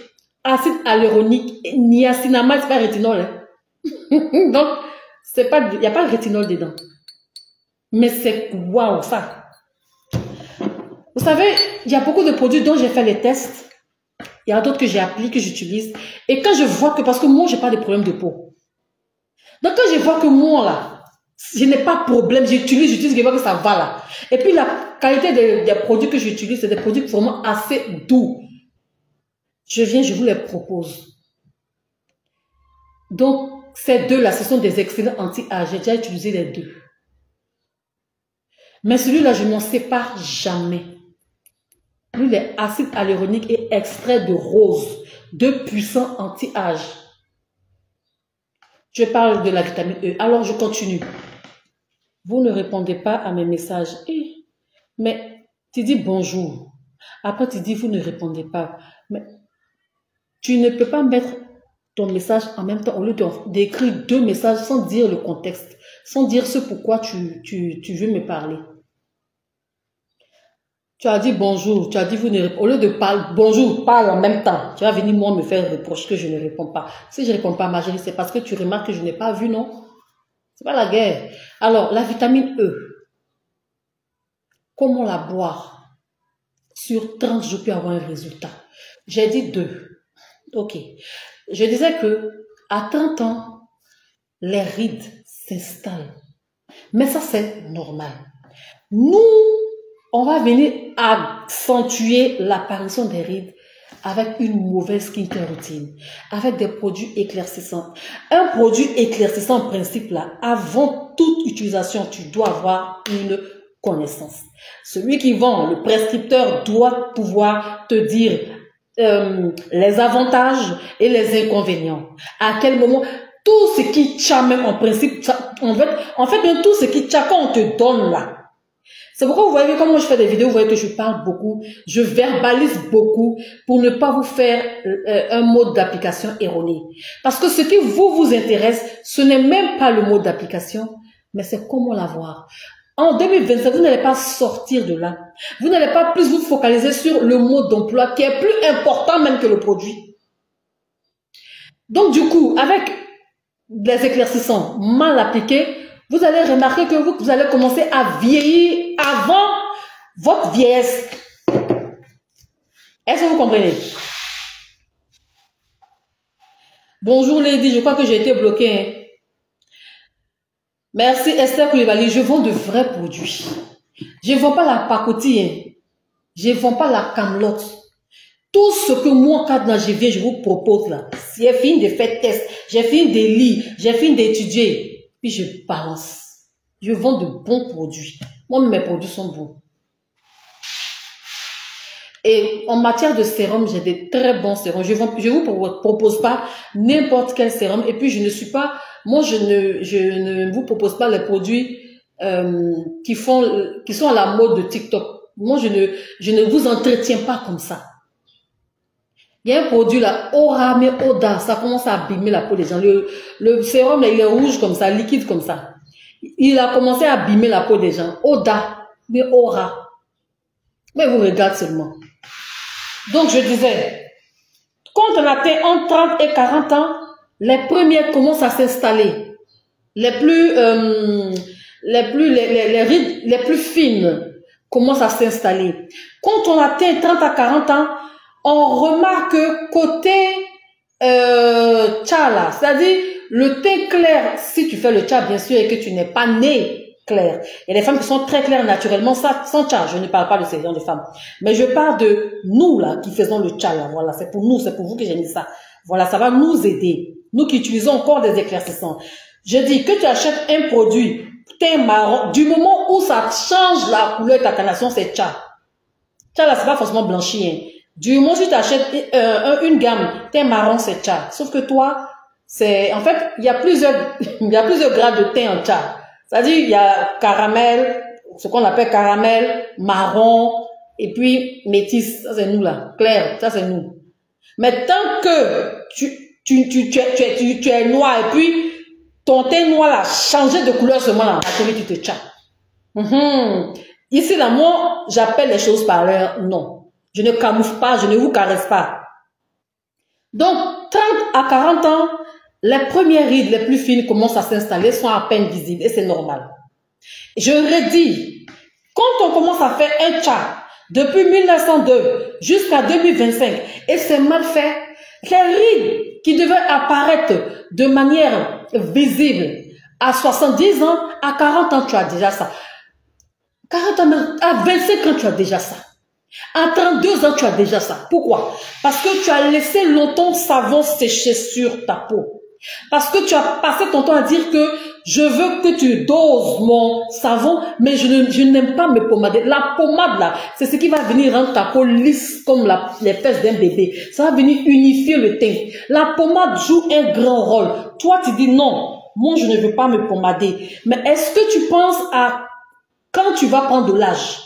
acide hyaluronique, niacinamide, c'est pas rétinol. Hein. Donc, il n'y a pas de rétinol dedans. Mais c'est waouh, ça. Vous savez, il y a beaucoup de produits dont j'ai fait les tests. Il y a d'autres que j'ai appliqués, que j'utilise. Et quand je vois que, parce que moi, je n'ai pas de problème de peau. Donc, quand je vois que moi, là, je n'ai pas de problème, j'utilise, je vois que ça va là. Et puis, la qualité des produits que j'utilise, c'est des produits vraiment assez doux. Je viens, je vous les propose. Donc, ces deux-là, ce sont des excellents anti-âge. J'ai déjà utilisé les deux. Mais celui-là, je ne m'en sépare jamais. Lui, il est acide hyaluronique et extrait de rose. Deux puissants anti-âge. Je parle de la vitamine E. Alors, je continue. Vous ne répondez pas à mes messages. Mais tu dis bonjour. Après, tu dis vous ne répondez pas. Mais tu ne peux pas mettre ton message en même temps au lieu d'écrire deux messages sans dire le contexte, sans dire ce pourquoi tu veux me parler. Tu as dit bonjour, tu as dit vous ne répondez. Au lieu de parler bonjour, parle en même temps. Tu vas venir moi me faire reproche que je ne réponds pas. Si je ne réponds pas, Marjorie, c'est parce que tu remarques que je n'ai pas vu, non? C'est pas la guerre. Alors, la vitamine E, comment la boire? Sur 30 jours pour avoir un résultat. J'ai dit 2. Ok. Je disais que à 30 ans, les rides s'installent. Mais ça, c'est normal. Nous, on va venir accentuer l'apparition des rides avec une mauvaise skincare routine, avec des produits éclaircissants. Un produit éclaircissant, en principe, là, avant toute utilisation, tu dois avoir une connaissance. Celui qui vend, le prescripteur, doit pouvoir te dire les avantages et les inconvénients. À quel moment, tout ce qui t'a même en principe, en fait, même tout ce qui t'a quand on te donne là. C'est pourquoi vous voyez, comme moi je fais des vidéos, vous voyez que je parle beaucoup, je verbalise beaucoup pour ne pas vous faire un mode d'application erroné. Parce que ce qui vous intéresse, ce n'est même pas le mode d'application, mais c'est comment l'avoir. En 2025, vous n'allez pas sortir de là. Vous n'allez pas plus vous focaliser sur le mode d'emploi qui est plus important même que le produit. Donc du coup, avec des éclaircissants mal appliqués, vous allez remarquer que vous allez commencer à vieillir avant votre vieillesse. Est-ce que vous comprenez? Bonjour Lady, je crois que j'ai été bloquée. Hein. Merci Esther Koulibaly, je vends de vrais produits. Je ne vends pas la pacotille, hein. Je ne vends pas la camelote. Tout ce que moi, quand je viens, je vous propose là. J'ai fini de faire test, j'ai fini de lire, j'ai fini d'étudier. Puis je balance. Je vends de bons produits. Moi, mes produits sont bons. Et en matière de sérum, j'ai des très bons sérums. Je ne vous propose pas n'importe quel sérum. Et puis, je ne suis pas... Moi, je ne vous propose pas les produits qui sont à la mode de TikTok. Moi, je ne vous entretiens pas comme ça. Il y a un produit là, Aura, mais Oda, ça commence à abîmer la peau des gens. Le sérum, là, il est rouge comme ça, liquide comme ça. Il a commencé à abîmer la peau des gens. Oda, mais Aura. Mais vous regardez seulement. Donc, je disais, quand on atteint entre 30 et 40 ans, les premières commencent à s'installer. Les rides les plus fines commencent à s'installer. Quand on atteint 30 à 40 ans, on remarque que côté tcha, c'est-à-dire le teint clair, si tu fais le tcha, bien sûr, et que tu n'es pas né clair. Il y a des femmes qui sont très claires naturellement, ça, sans tcha. Je ne parle pas de ces gens de femmes. Mais je parle de nous, là, qui faisons le tcha, là. Voilà, c'est pour nous, c'est pour vous que j'ai mis ça. Voilà, ça va nous aider. Nous qui utilisons encore des éclaircissants. Je dis que tu achètes un produit teint marron, du moment où ça change la couleur de ta carnation, c'est tcha. Tcha, là, c'est pas forcément blanchi, hein. Du moment où tu achètes une gamme teint marron, c'est tcha. Sauf que toi, c'est, en fait, il y a plusieurs grades de teint en tcha. C'est-à-dire, il y a caramel, ce qu'on appelle caramel, marron, et puis métis, ça c'est nous là, clair, ça c'est nous. Mais tant que tu es noir et puis ton teint noir là, changé de couleur seulement là, tu te tcha. Ici là, moi, j'appelle les choses par leur nom. Je ne camoufle pas, je ne vous caresse pas. Donc, 30 à 40 ans, les premières rides les plus fines commencent à s'installer, sont à peine visibles et c'est normal. Je redis, quand on commence à faire un tcha depuis 1902 jusqu'à 2025 et c'est mal fait, les rides qui devaient apparaître de manière visible à 70 ans, à 40 ans tu as déjà ça. 40 ans, à 25 ans tu as déjà ça. À 32 ans, tu as déjà ça. Pourquoi? Parce que tu as laissé longtemps savon sécher sur ta peau. Parce que tu as passé ton temps à dire que je veux que tu doses mon savon, mais je n'aime pas me pommader. La pommade là, c'est ce qui va venir rendre ta peau lisse comme les fesses d'un bébé. Ça va venir unifier le teint. La pommade joue un grand rôle. Toi, tu dis non, moi je ne veux pas me pommader. Mais est-ce que tu penses à quand tu vas prendre de l'âge?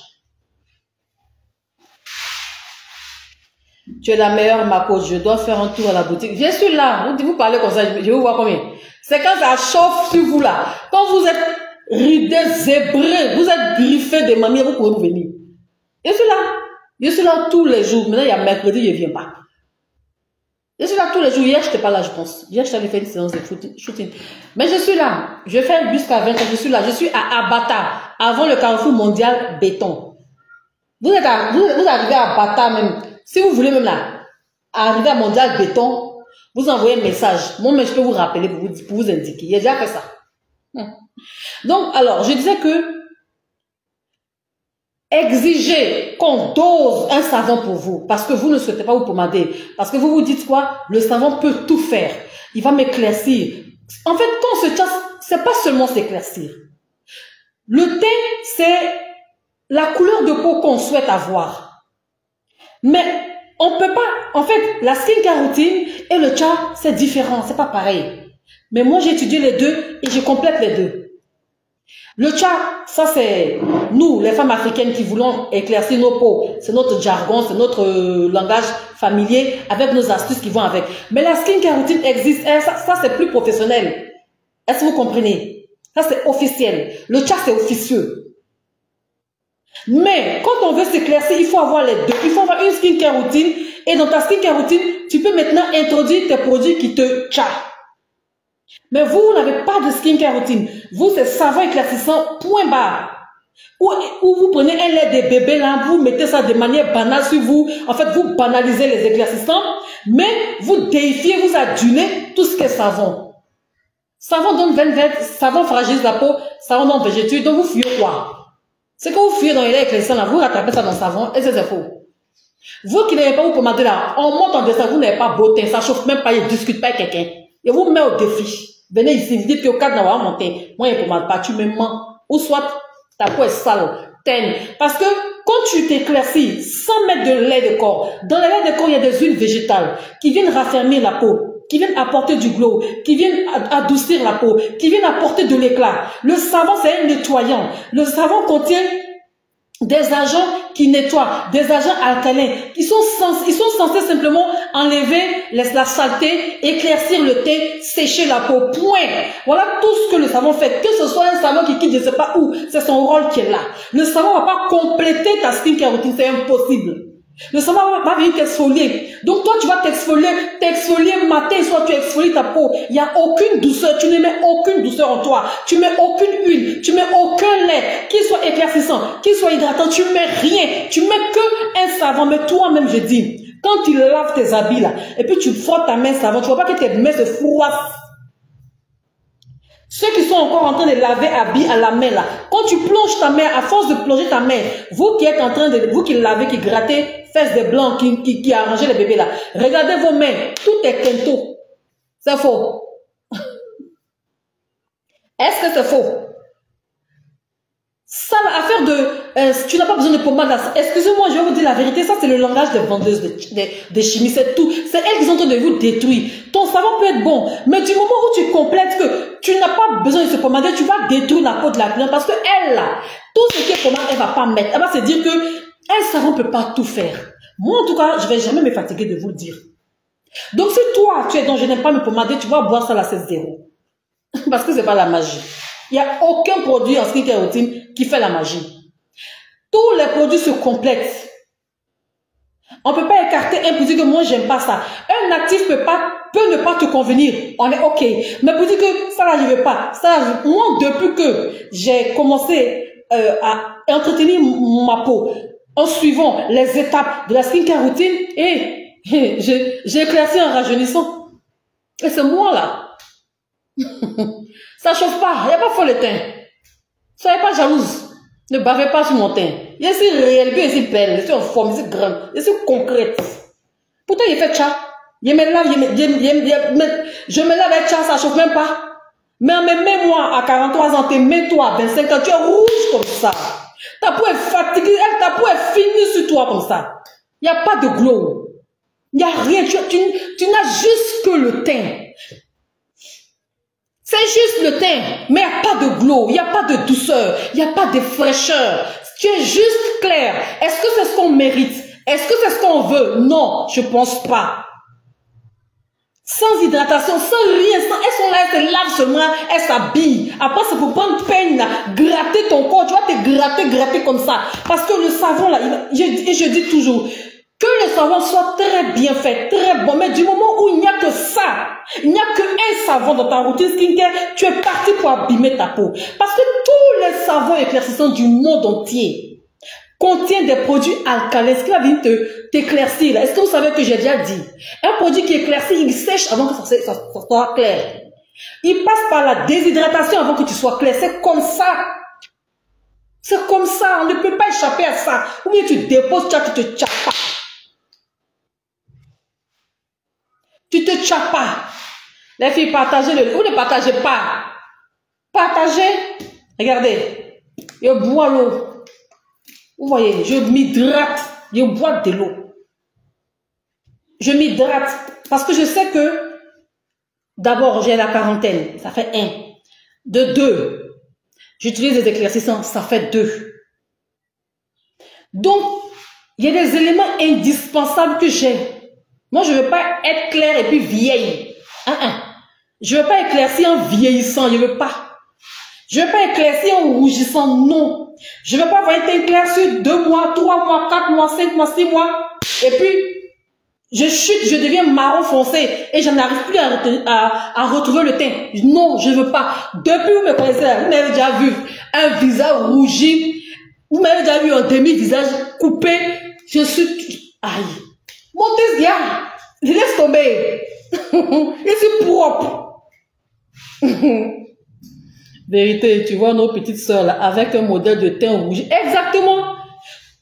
Tu es la meilleure, ma coach. Je dois faire un tour à la boutique. Je suis là. Vous parlez comme ça. Je vais vous voir combien. C'est quand ça chauffe sur vous là. Quand vous êtes ridés, zébrés, vous êtes griffés des mamies, vous pouvez vous venir. Je suis là. Je suis là tous les jours. Maintenant, il y a mercredi, je ne viens pas. Je suis là tous les jours. Hier, je n'étais pas là, je pense. Hier, je t'avais fait une séance de shooting. Mais je suis là. Je fais jusqu'à 20 ans. Je suis là. Je suis à Abata, avant le Carrefour mondial béton. Vous arrivez à Abata même. Si vous voulez même là, arriver à mondial béton, vous envoyez un message. Moi, mais je peux vous rappeler pour vous indiquer. Il a déjà fait ça. Donc, alors, je disais que exigez qu'on dose un savon pour vous, parce que vous ne souhaitez pas vous pomader, parce que vous vous dites quoi? Le savon peut tout faire. Il va m'éclaircir. En fait, quand on se chasse, c'est pas seulement s'éclaircir. Le teint, c'est la couleur de peau qu'on souhaite avoir. Mais on peut pas, en fait, la skincare routine et le cha, c'est différent, c'est pas pareil. Mais moi, j'ai étudié les deux et je complète les deux. Le cha, ça c'est nous, les femmes africaines qui voulons éclaircir nos peaux. C'est notre jargon, c'est notre langage familier avec nos astuces qui vont avec. Mais la skincare routine existe, ça c'est plus professionnel. Est-ce que vous comprenez? Ça c'est officiel. Le cha c'est officieux. Mais quand on veut s'éclaircir, il faut avoir les deux. Il faut avoir une skincare routine et dans ta skincare routine, tu peux maintenant introduire tes produits qui te cha. Mais vous n'avez pas de skincare routine. Vous, c'est savon éclaircissant, point barre. Ou vous prenez un lait de bébé là, vous mettez ça de manière banale sur vous. En fait, vous banalisez les éclaircissants, mais vous déifiez, vous adulez tout ce qui est savon. Savon donne veine verte, savon fragilise la peau, savon donne végétule, donc vous fuyez quoi? C'est que vous fuyez dans les laits éclaircissants là, vous rattrapez ça dans le savon, et c'est faux. Vous qui n'avez pas vous pommader là, on monte en dessin, vous n'avez pas beau teint, ça chauffe même pas, il ne discute pas avec quelqu'un. Et vous met au défi. Venez ici, vous dites que au cadre n'a pas monté. Moi, il ne pommade pas, tu me mens. Ou soit, ta peau est sale, teigne. Parce que quand tu t'éclaircis sans mettre de lait de corps, dans le lait de corps, il y a des huiles végétales qui viennent raffermir la peau, qui viennent apporter du glow, qui viennent adoucir la peau, qui viennent apporter de l'éclat. Le savon, c'est un nettoyant. Le savon contient des agents qui nettoient, des agents alcalins, ils sont censés simplement enlever la saleté, éclaircir le teint, sécher la peau, point. Voilà tout ce que le savon fait. Que ce soit un savon qui quitte je ne sais pas où, c'est son rôle qui est là. Le savon ne va pas compléter ta skincare routine, c'est impossible. Le savon va venir t'exfolier. Donc toi, tu vas t'exfolier matin, soit tu exfolies ta peau. Il n'y a aucune douceur, tu ne mets aucune douceur en toi. Tu mets aucune huile, tu mets aucun lait, qu'il soit éclaircissant, qu'il soit hydratant, tu mets rien. Tu mets que un savon, mais toi-même, je dis, quand tu laves tes habits là, et puis tu frottes ta main savon, tu vois pas que tes mains se froissent. Ceux qui sont encore en train de laver habits à la main là, quand tu plonges ta main, à force de plonger ta main, vous qui êtes en train de, vous qui lavez, qui grattez, fesses de blanc, qui arrangez les bébés là, regardez vos mains, tout est quinto. C'est faux. Est-ce que c'est faux? Ça, l'affaire de, tu n'as pas besoin de pommade. Excusez-moi, je vais vous dire la vérité. Ça, c'est le langage des vendeuses de chimie. C'est tout. C'est elles qui sont en train de vous détruire. Ton savon peut être bon, mais du moment où tu complètes que tu n'as pas besoin de se pommader, tu vas détruire la peau de la cliente parce que elle, là, tout ce qui est pommade, elle va pas mettre. Elle va se dire que un savon peut pas tout faire. Moi, en tout cas, je vais jamais me fatiguer de vous le dire. Donc, si toi, tu es donc je n'aime pas me pommader, tu vas boire ça la 16-0. Parce que c'est pas la magie. Il n'y a aucun produit en skincare routine qui fait la magie. Tous les produits se complètent. On ne peut pas écarter un produit que moi, j'aime pas ça. Un actif peut ne pas te convenir. On est OK. Mais pour dire que ça là, je ne veux pas. Ça là, moi, depuis que j'ai commencé à entretenir ma peau en suivant les étapes de la skincare routine, et j'ai éclairci en rajeunissant. Et c'est moi là. Ça chauffe pas, il n'y a pas faux le teint. Soyez pas jalouse. Ne bavez pas sur mon teint. Je suis réelle, je suis belle, je suis en forme, je suis grande, je suis concrète. Pourtant, il fait tcha. Je me lave, je me lave avec tcha, ça chauffe même pas. Mais mets-moi à 43 ans, mets-toi à 25 ans, tu es rouge comme ça. Ta peau est fatiguée, ta peau est finie sur toi comme ça. Il n'y a pas de glow. Il n'y a rien, tu n'as juste que le teint. C'est juste le teint, mais il n'y a pas de glow, il n'y a pas de douceur, il n'y a pas de fraîcheur. Tu es juste clair. Est-ce que c'est ce qu'on mérite? Est-ce que c'est ce qu'on veut? Non, je pense pas. Sans hydratation, sans rien, elles sont là, elles se lavent seulement, elles s'habillent. Après, c'est pour prendre peine, là, gratter ton corps, tu vas te gratter comme ça. Parce que le savon, là, je dis toujours, que le savon soit très bien fait, très bon, mais du moment où il n'y a que ça, il n'y a qu'un savon dans ta routine skincare, tu es parti pour abîmer ta peau. Parce que tous les savons éclaircissants du monde entier contient des produits alcalins, ce qui va venir t'éclaircir. Est-ce que vous savez que j'ai déjà dit? Un produit qui éclaircit, il sèche avant que ça soit clair. Il passe par la déshydratation avant que tu sois clair. C'est comme ça. C'est comme ça. On ne peut pas échapper à ça. Ou bien tu déposes, tu te tchapes pas. Tu te tchapes pas. Les filles, partagez-le. Ou ne partagez pas. Partagez. Regardez. Je bois l'eau. Vous voyez, je m'hydrate, je bois de l'eau. Je m'hydrate parce que je sais que d'abord, j'ai la quarantaine, ça fait 1. De 2, j'utilise des éclaircissants, ça fait 2. Donc, il y a des éléments indispensables que j'ai. Moi, je ne veux pas être claire et puis vieille. Je ne veux pas éclaircir en vieillissant, je ne veux pas. Je ne veux pas éclaircir en rougissant, non. Je ne veux pas avoir été clair sur 2 mois, 3 mois, 4 mois, 5 mois, 6 mois. Et puis, je chute, je deviens marron foncé et je n'arrive plus à retrouver le teint. Non, je ne veux pas. Depuis vous me connaissez, vous m'avez déjà vu un visage rougi. Vous m'avez déjà vu un demi-visage coupé. Je suis... Aïe. Montez bien. Je laisse tomber. Je suis propre. Vérité, tu vois nos petites soeurs là, avec un modèle de teint rouge. Exactement.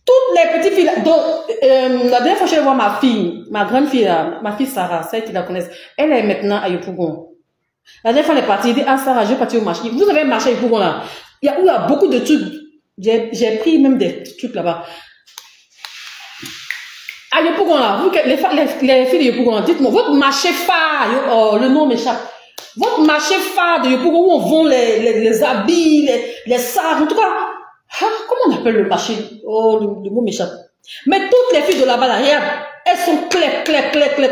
Toutes les petites filles là. Donc, la dernière fois que je vais voir ma fille, ma grande fille là, ma fille Sarah, celle qui la connaissent, elle est maintenant à Yopougon. La dernière fois elle est partie, elle dit, ah Sarah, je vais partir au marché. Vous avez un marché à Yopougon là. Il y a beaucoup de trucs. J'ai pris même des trucs là-bas. À Yopougon là, vous, les filles de Yopougon, dites-moi, votre marché phare, oh, le nom m'échappe. Votre marché phare de Yopougon où on vend les habits, les sacs, en tout cas, comment on appelle le marché? Oh, le mot m'échappe. Mais toutes les filles de là-bas, là, regarde, elles sont claires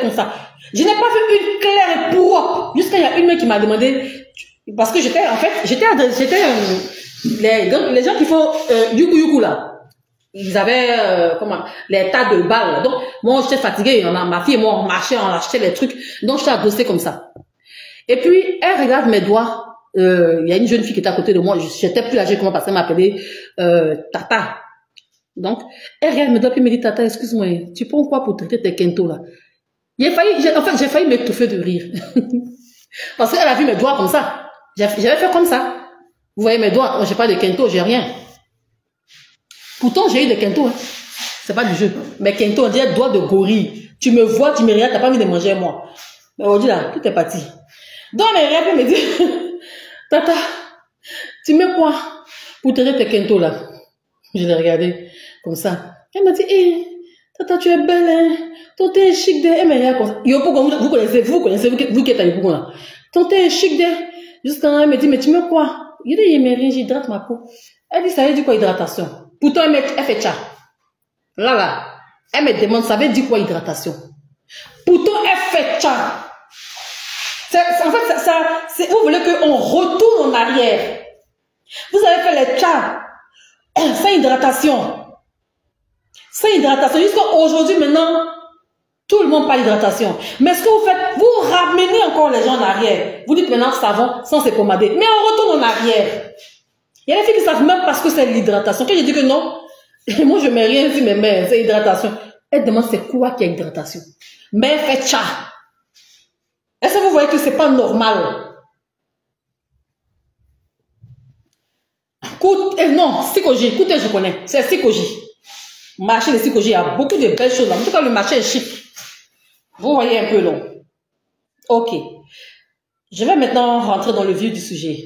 comme ça. Je n'ai pas vu une claire et propre. Jusqu'à il y a une qui m'a demandé, parce que j'étais les gens qui font yuku là. Ils avaient les tas de balles. Donc, moi, j'étais fatiguée. Ma fille et moi, on marchait, on achetait les trucs. Donc, j'étais adossée comme ça. Et puis, elle regarde mes doigts. Il y a une jeune fille qui était à côté de moi. J'étais plus âgée comment parce qu'elle m'appelait Tata. Donc, elle regarde mes doigts puis me dit, Tata, excuse-moi, tu prends quoi pour traiter tes kentos là? J'ai failli m'étouffer de rire. Parce qu'elle a vu mes doigts comme ça. J'avais fait comme ça. Vous voyez mes doigts, j'ai pas de kentos, j'ai rien. Pourtant, j'ai eu des kentos. Hein. C'est pas du jeu. Mais kentos, on dirait doigts de gorille. Tu me vois, tu me regardes, t'as pas envie de manger moi. Mais aujourd'hui là, tout est parti. Donc, elle regarde et me dit, Tata, tu mets quoi pour traiter tes kentos là? Je l'ai regardé comme ça. Elle m'a dit, hé, Tata, tu es belle, hein? Ton teint est chic de... Elle m'a regardé comme ça. Yopougon, vous connaissez, vous qui êtes à Yopougon là. Ton teint est chic de... Jusqu'à elle me dit, mais tu mets quoi? Je dis, mais rien, j'hydrate ma peau. Elle dit, ça veut dire quoi hydratation? Pourtant, elle fait ça. Là, elle me demande, ça veut dire quoi hydratation? Pourtant, elle fait ça. En fait, vous voulez qu'on retourne en arrière. Vous avez fait les chats. Sans hydratation. Sans hydratation. Jusqu'à aujourd'hui, maintenant, tout le monde parle d'hydratation. Mais ce que vous faites, vous ramenez encore les gens en arrière. Vous dites maintenant savon sans se pommader. Mais on retourne en arrière. Il y a des filles qui savent même pas ce que c'est l'hydratation. Quand je dis que non, moi je mets rien sur mes mains, c'est hydratation. Elle demande c'est quoi qui est hydratation. Mais elle fait ça. Est-ce que vous voyez que c'est pas normal? Non, Sikoji, écoutez, je connais. C'est Sikoji. Marché de Sikoji, il y a beaucoup de belles choses là. En tout cas, le marché est chic. Vous voyez un peu long. Ok. Je vais maintenant rentrer dans le vif du sujet.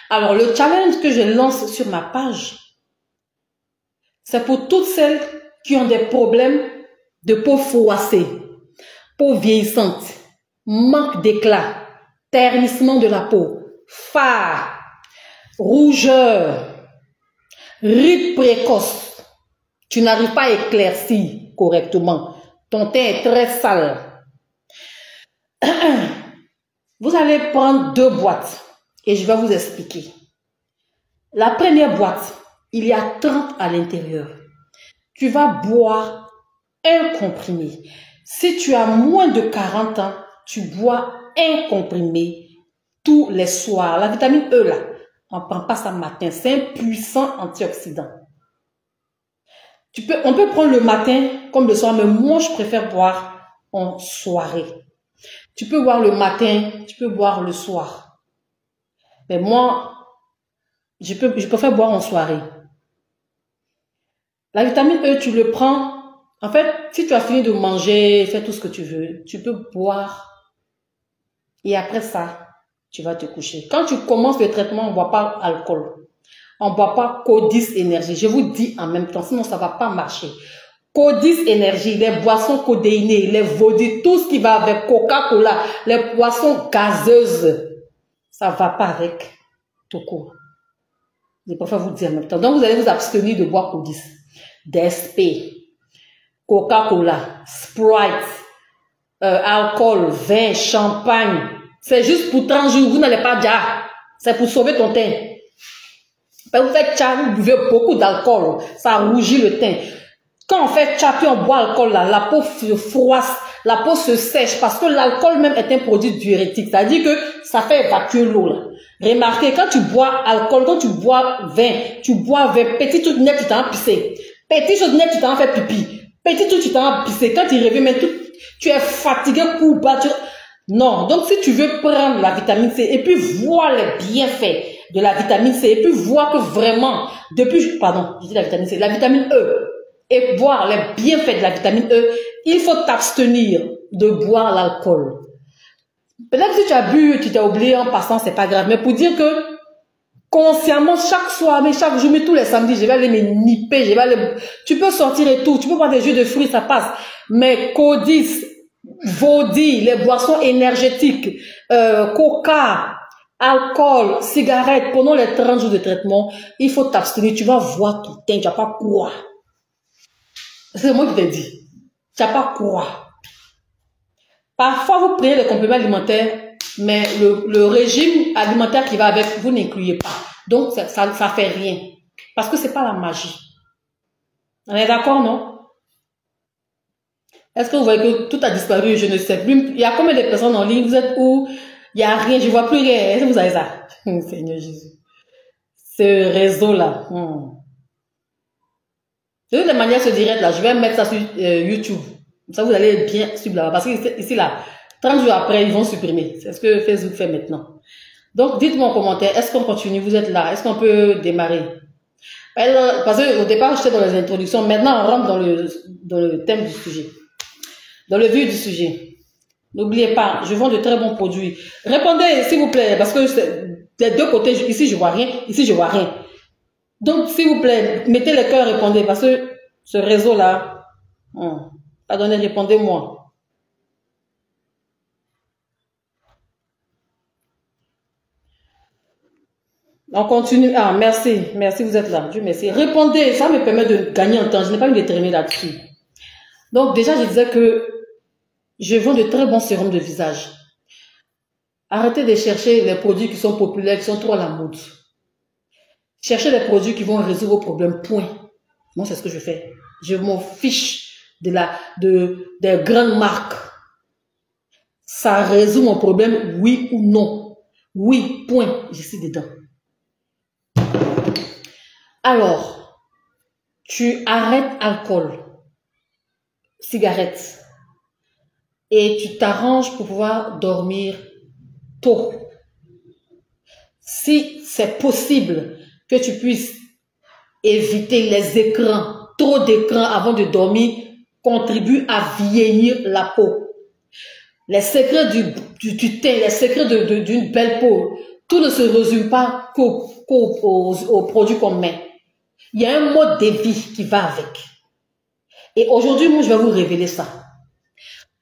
Alors, le challenge que je lance sur ma page, c'est pour toutes celles qui ont des problèmes de peau froissée, peau vieillissante, manque d'éclat, ternissement de la peau, fard, rougeur, rides précoces. Tu n'arrives pas à éclaircir correctement. Ton teint est très sale. Vous allez prendre 2 boîtes et je vais vous expliquer. La première boîte, il y a 30 à l'intérieur. Tu vas boire un comprimé. Si tu as moins de 40 ans, tu bois un comprimé tous les soirs. La vitamine E, là, on ne prend pas ça le matin. C'est un puissant antioxydant. On peut prendre le matin comme le soir, mais moi, je préfère boire en soirée. Tu peux boire le matin, tu peux boire le soir. Mais moi, je préfère boire en soirée. La vitamine E, tu le prends. En fait, si tu as fini de manger, fais tout ce que tu veux, tu peux boire. Et après ça, tu vas te coucher. Quand tu commences le traitement, on ne boit pas alcool. On ne boit pas Codis Énergie. Je vous dis en même temps, sinon ça ne va pas marcher. Codis Énergie, les boissons codéinées, les vodis, tout ce qui va avec Coca-Cola, les boissons gazeuses, ça ne va pas avec tout court. Je préfère vous dire en même temps. Donc, vous allez vous abstenir de boire Codis, DSP, Coca-Cola, Sprite, alcool, vin, champagne. C'est juste pour 30 jours. Vous n'allez pas dire, c'est pour sauver ton teint. Vous faites tcha, vous buvez beaucoup d'alcool, ça rougit le teint. Quand on fait tcha, puis on boit l'alcool, là, la peau se froisse, la peau se sèche, parce que l'alcool même est un produit diurétique. C'est-à-dire que ça fait évacuer l'eau, là. Remarquez, quand tu bois alcool, quand tu bois vin, petit truc net, tu t'en as pissé. Petit chose net, tu t'en as fait pipi. Petit truc, tu t'en as pissé. Quand tu reviens, mais tu es fatigué, Non. Donc, si tu veux prendre la vitamine C et puis voir les bienfaits de la vitamine C et puis voir que vraiment, je dis la vitamine C, la vitamine E, et voir les bienfaits de la vitamine E, il faut t'abstenir de boire l'alcool. Peut-être que si tu as bu, tu t'es oublié en passant, c'est pas grave. Mais pour dire que consciemment, chaque soir, mais chaque jour, mais tous les samedis, je vais aller me nipper, tu peux sortir et tout, tu peux boire des jus de fruits, ça passe. Mais Codis, Vodi, les boissons énergétiques, Coca, alcool, cigarette, pendant les 30 jours de traitement, il faut t'abstenir. Tu vas voir tout teint, tu vas pas croire. C'est moi qui t'ai dit. Tu vas pas croire. Parfois, vous prenez les compléments alimentaires, mais le régime alimentaire qui va avec, vous n'incluez pas. Donc, ça fait rien. Parce que c'est pas la magie. On est d'accord, non? Est-ce que vous voyez que tout a disparu? Je ne sais plus. Il y a combien de personnes en ligne? Vous êtes où? Il n'y a rien. Je ne vois plus rien. Est-ce que vous avez ça? Seigneur Jésus. Ce réseau-là. De toute manière, ce direct là, je vais mettre ça sur YouTube. Ça, vous allez bien suivre là. Parce que ici, là, 30 jours après, ils vont supprimer. C'est ce que Facebook fait maintenant. Donc, dites-moi en commentaire, est-ce qu'on continue? Vous êtes là? Est-ce qu'on peut démarrer? Parce qu'au départ, j'étais dans les introductions. Maintenant, on rentre dans le thème du sujet. Dans le vif du sujet. N'oubliez pas, je vends de très bons produits. Répondez, s'il vous plaît, parce que des deux côtés, ici, je vois rien. Ici, je vois rien. Donc, s'il vous plaît, mettez le cœur, répondez, parce que ce réseau-là, pardonnez, répondez-moi. On continue. Ah, merci. Merci, vous êtes là. Dieu merci. Répondez, ça me permet de gagner en temps. Je n'ai pas eu de terminer là-dessus. Donc, déjà, je disais que je vends de très bons sérums de visage. Arrêtez de chercher les produits qui sont populaires, qui sont trop à la mode. Cherchez les produits qui vont résoudre vos problèmes, point. Moi, c'est ce que je fais. Je m'en fiche des grandes marques. Ça résout mon problème, oui ou non. Oui, point. Je suis dedans. Alors, tu arrêtes alcool, cigarette, et tu t'arranges pour pouvoir dormir tôt. Si c'est possible que tu puisses éviter les écrans, trop d'écrans avant de dormir contribue à vieillir la peau. Les secrets du teint, les secrets d'une belle peau, tout ne se résume pas aux produits qu'on met. Il y a un mode de vie qui va avec. Et aujourd'hui, moi, je vais vous révéler ça.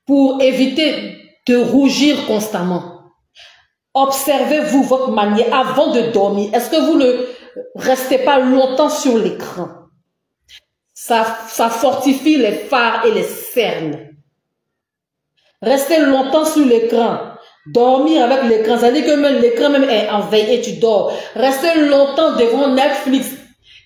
Pour éviter de rougir constamment, observez-vous votre manière avant de dormir. Est-ce que vous ne restez pas longtemps sur l'écran? Ça fortifie les phares et les cernes. Rester longtemps sur l'écran. Dormir avec l'écran. Ça veut dire que même l'écran même est en veille et tu dors. Rester longtemps devant Netflix.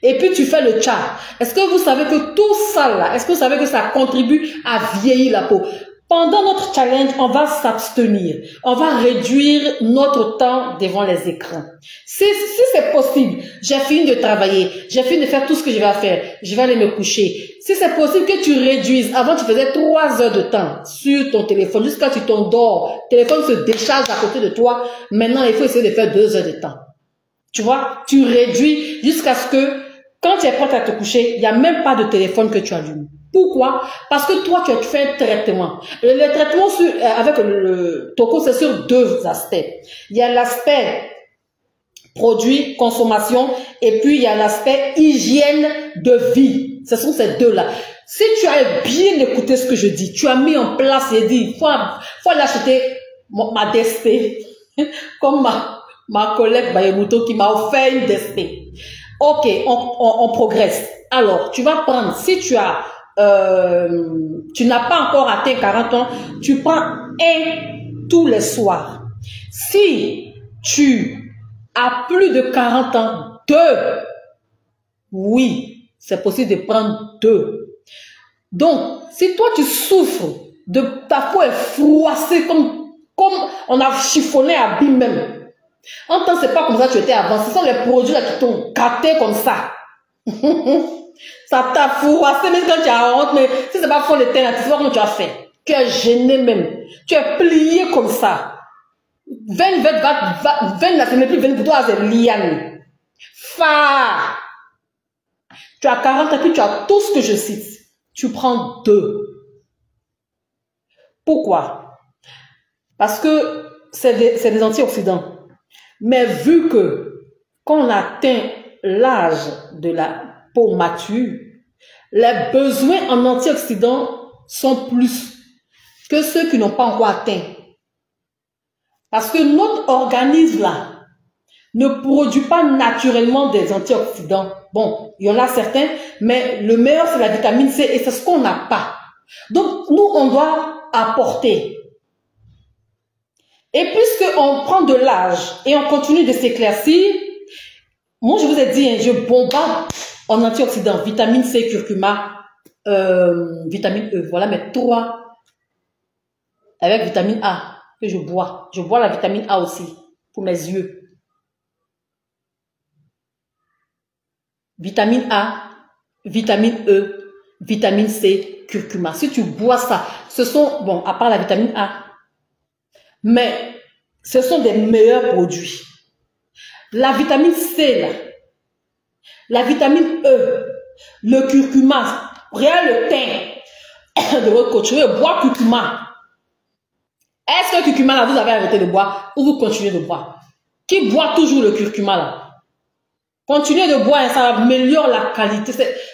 Et puis tu fais le chat. Est-ce que vous savez que tout ça là, est-ce que vous savez que ça contribue à vieillir la peau? Pendant notre challenge, on va s'abstenir. On va réduire notre temps devant les écrans. Si c'est possible, j'ai fini de travailler, j'ai fini de faire tout ce que je vais faire, je vais aller me coucher. Si c'est possible que tu réduises, avant tu faisais 3 heures de temps sur ton téléphone, jusqu'à ce que tu t'endors, le téléphone se décharge à côté de toi, maintenant il faut essayer de faire 2 heures de temps. Tu vois, tu réduis jusqu'à ce que, quand tu es prête à te coucher, il n'y a même pas de téléphone que tu allumes. Pourquoi? Parce que toi, tu as fait un traitement. Le traitement avec le Toco, c'est sur 2 aspects. Il y a l'aspect produit, consommation, et puis il y a l'aspect hygiène de vie. Ce sont ces deux-là. Si tu as bien écouté ce que je dis, tu as mis en place et dit, faut l'acheter, ma DSP, comme ma collègue Bayemuto qui m'a offert une DSP. Ok, on progresse. Alors, tu vas prendre, si tu n'as pas encore atteint 40 ans, tu prends un tous les soirs. Si tu as plus de 40 ans, 2. Oui, c'est possible de prendre 2. Donc, si toi tu souffres de ta peau est froissée comme on a chiffonné à bim même. En temps, c'est pas comme ça que tu étais avant. Ce sont les produits là qui t'ont gâté comme ça. Ça t'a froissé, même quand tu as honte, mais si c'est pas fond de teint là, tu sais pas comment tu as fait. Tu es gêné même. Tu es plié comme ça. 20 là, c'est même plus 20 pour toi, c'est liane. Fa. Tu as 40 et puis tu as tout ce que je cite. Tu prends 2. Pourquoi? Parce que c'est des antioxydants. Mais vu que quand on atteint l'âge de la peau mature, les besoins en antioxydants sont plus que ceux qui n'ont pas encore atteint. Parce que notre organisme là ne produit pas naturellement des antioxydants. Bon, il y en a certains, mais le meilleur c'est la vitamine C et c'est ce qu'on n'a pas. Donc nous on doit apporter. Et puisqu'on prend de l'âge et on continue de s'éclaircir, moi je vous ai dit, je bombarde en antioxydants, vitamine C, curcuma, vitamine E, voilà mes 3 avec vitamine A que je bois. Je bois la vitamine A aussi pour mes yeux. Vitamine A, vitamine E, vitamine C, curcuma. Si tu bois ça, ce sont, bon, à part la vitamine A, mais ce sont des meilleurs produits. La vitamine C, là, la vitamine E, le curcuma, regarde le teint de votre coach, bois curcuma. Est-ce que le curcuma, là, vous avez arrêté de boire ou vous continuez de boire? Qui boit toujours le curcuma, là? Continuez de boire, ça améliore la qualité.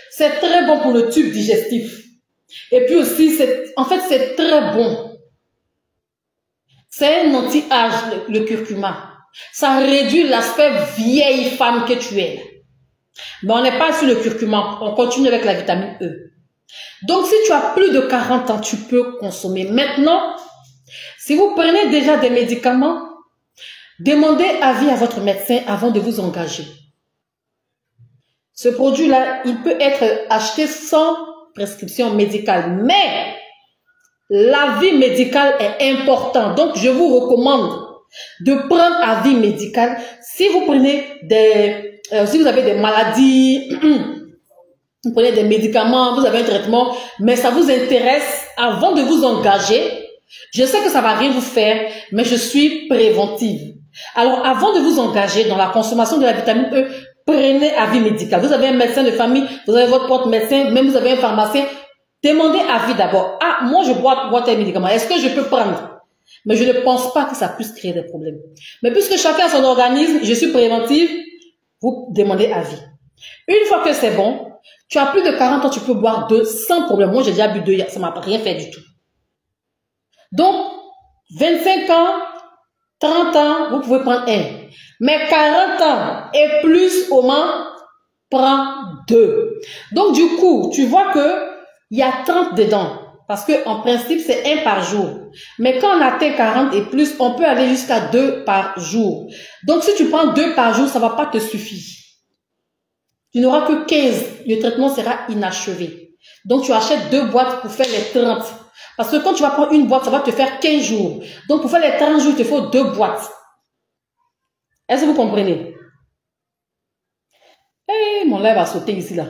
C'est très bon pour le tube digestif. Et puis aussi, en fait, c'est très bon. C'est un anti-âge, le curcuma. Ça réduit l'aspect vieille femme que tu es. Mais on n'est pas sur le curcuma. On continue avec la vitamine E. Donc, si tu as plus de 40 ans, tu peux consommer. Maintenant, si vous prenez déjà des médicaments, demandez avis à votre médecin avant de vous engager. Ce produit-là, il peut être acheté sans prescription médicale. Mais l'avis médical est important. Donc, je vous recommande de prendre avis médical. Si vous prenez si vous avez des maladies, vous prenez des médicaments, vous avez un traitement, mais ça vous intéresse, avant de vous engager, je sais que ça va rien vous faire, mais je suis préventive. Alors, avant de vous engager dans la consommation de la vitamine E, prenez avis médical. Vous avez un médecin de famille, vous avez votre propre médecin, même vous avez un pharmacien. Demandez avis d'abord. Ah, moi je bois tel médicament. Est-ce que je peux prendre? Mais je ne pense pas que ça puisse créer des problèmes. Mais puisque chacun a son organisme, je suis préventive, vous demandez avis. Une fois que c'est bon, tu as plus de 40 ans, tu peux boire 2 sans problème. Moi j'ai déjà bu 2, ça m'a rien fait du tout. Donc, 25 ans, 30 ans, vous pouvez prendre 1. Mais 40 ans et plus au moins, prends 2. Donc du coup, tu vois que il y a 30 dedans. Parce que en principe, c'est 1 par jour. Mais quand on atteint 40 et plus, on peut aller jusqu'à 2 par jour. Donc, si tu prends 2 par jour, ça ne va pas te suffire. Tu n'auras que 15. Le traitement sera inachevé. Donc, tu achètes 2 boîtes pour faire les 30. Parce que quand tu vas prendre une boîte, ça va te faire 15 jours. Donc, pour faire les 30 jours, il te faut 2 boîtes. Est-ce que vous comprenez? Eh, mon lait va sauter ici, là.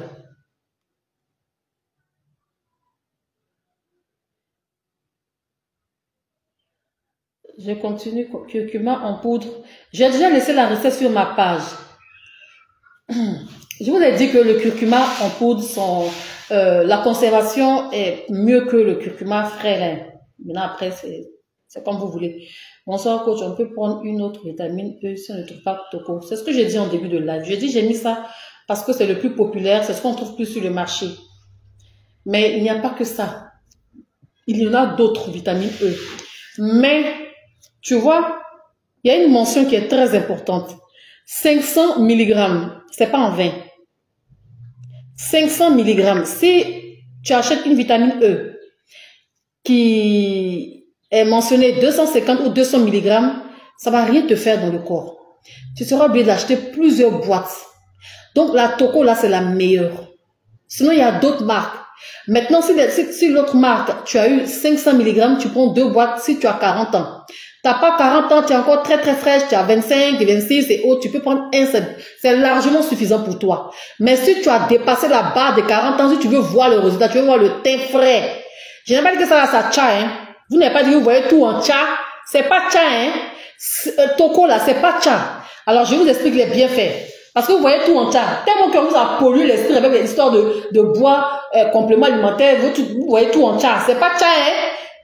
Je continue. Curcuma en poudre. J'ai déjà laissé la recette sur ma page. Je vous ai dit que le curcuma en poudre, la conservation est mieux que le curcuma frais. Maintenant, après, c'est comme vous voulez. Bonsoir, coach. On peut prendre une autre vitamine E si on ne trouve pas Toco. C'est ce que j'ai dit en début de live. J'ai dit, j'ai mis ça parce que c'est le plus populaire. C'est ce qu'on trouve plus sur le marché. Mais il n'y a pas que ça. Il y en a d'autres vitamines E. Mais, tu vois, il y a une mention qui est très importante. 500 mg. C'est pas en 20. 500 mg. Si tu achètes une vitamine E qui est mentionnée 250 ou 200 mg, ça va rien te faire dans le corps. Tu seras obligé d'acheter plusieurs boîtes. Donc la Toco là, c'est la meilleure. Sinon, il y a d'autres marques. Maintenant, si l'autre marque, tu as eu 500 mg, tu prends 2 boîtes si tu as 40 ans. Tu n'as pas 40 ans, tu es encore très très fraîche, tu as 25, 26 et autres, tu peux prendre un seul. C'est largement suffisant pour toi. Mais si tu as dépassé la barre de 40 ans, si tu veux voir le résultat, tu veux voir le teint frais. Je n'ai pas dit que ça tcha, hein. Vous n'avez pas dit que vous voyez tout en tcha. C'est pas tcha, hein. Toco là, c'est pas tcha. Alors je vous explique les bienfaits. Parce que vous voyez tout en tcha. Tellement que vous a pollué l'esprit avec l'histoire de bois, complément alimentaire, vous voyez tout en tcha. C'est pas tcha, hein.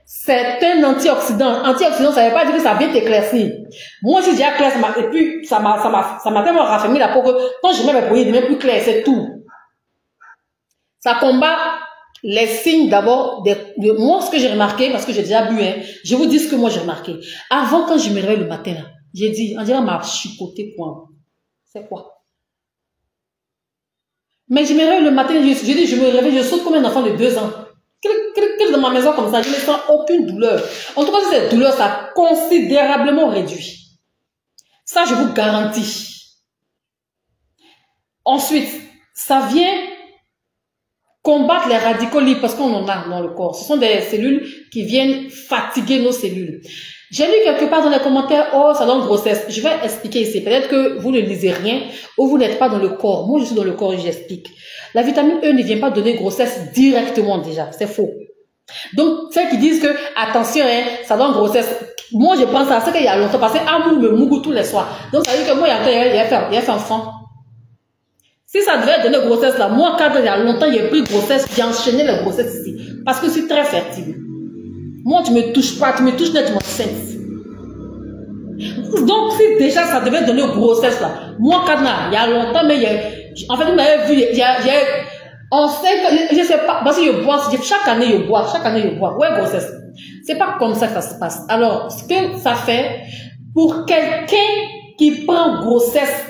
C'est un antioxydant. Antioxydant, ça ne veut pas dire que ça vient t'éclaircir. Moi aussi, j'ai éclairci, et puis ça m'a tellement raffermi la peau que quand je mets mes produits, il devient plus clair, c'est tout. Ça combat les signes d'abord de moi, ce que j'ai remarqué, parce que j'ai déjà bu, hein, je vous dis ce que moi j'ai remarqué. Avant, quand je me réveille le matin, là, j'ai dit, on dirait m'a chipoté point. C'est quoi? Mais je me réveille le matin, je dis, je me réveille, je saute comme un enfant de 2 ans. Dans ma maison comme ça, je ne sens aucune douleur. En tout cas, cette douleur, ça a considérablement réduit. Ça, je vous garantis. Ensuite, ça vient combattre les radicaux libres parce qu'on en a dans le corps. Ce sont des cellules qui viennent fatiguer nos cellules. J'ai lu quelque part dans les commentaires, oh, ça donne grossesse. Je vais expliquer ici. Peut-être que vous ne lisez rien ou vous n'êtes pas dans le corps. Moi, je suis dans le corps et j'explique. La vitamine E ne vient pas donner grossesse directement déjà. C'est faux. Donc, ceux qui disent que, attention, hein, ça donne grossesse. Moi, je pense à ça qu'il y a longtemps. Parce que Amour me mougou tous les soirs. Donc, ça veut dire que moi, il y a fait enfant. Si ça devait donner grossesse là, moi, quand il y a longtemps, il y a pris grossesse, j'ai enchaîné la grossesse ici. Parce que je suis très fertile. Moi, tu me touches pas, tu me touches net, tu m'enseignes. Donc, si déjà ça devait donner grossesse là, moi, quand il y a longtemps, mais en fait, vous m'avez vu, on sait que, je sais pas, parce que je bois, chaque année je bois. Ouais, grossesse. C'est pas comme ça que ça se passe. Alors, ce que ça fait, pour quelqu'un qui prend grossesse,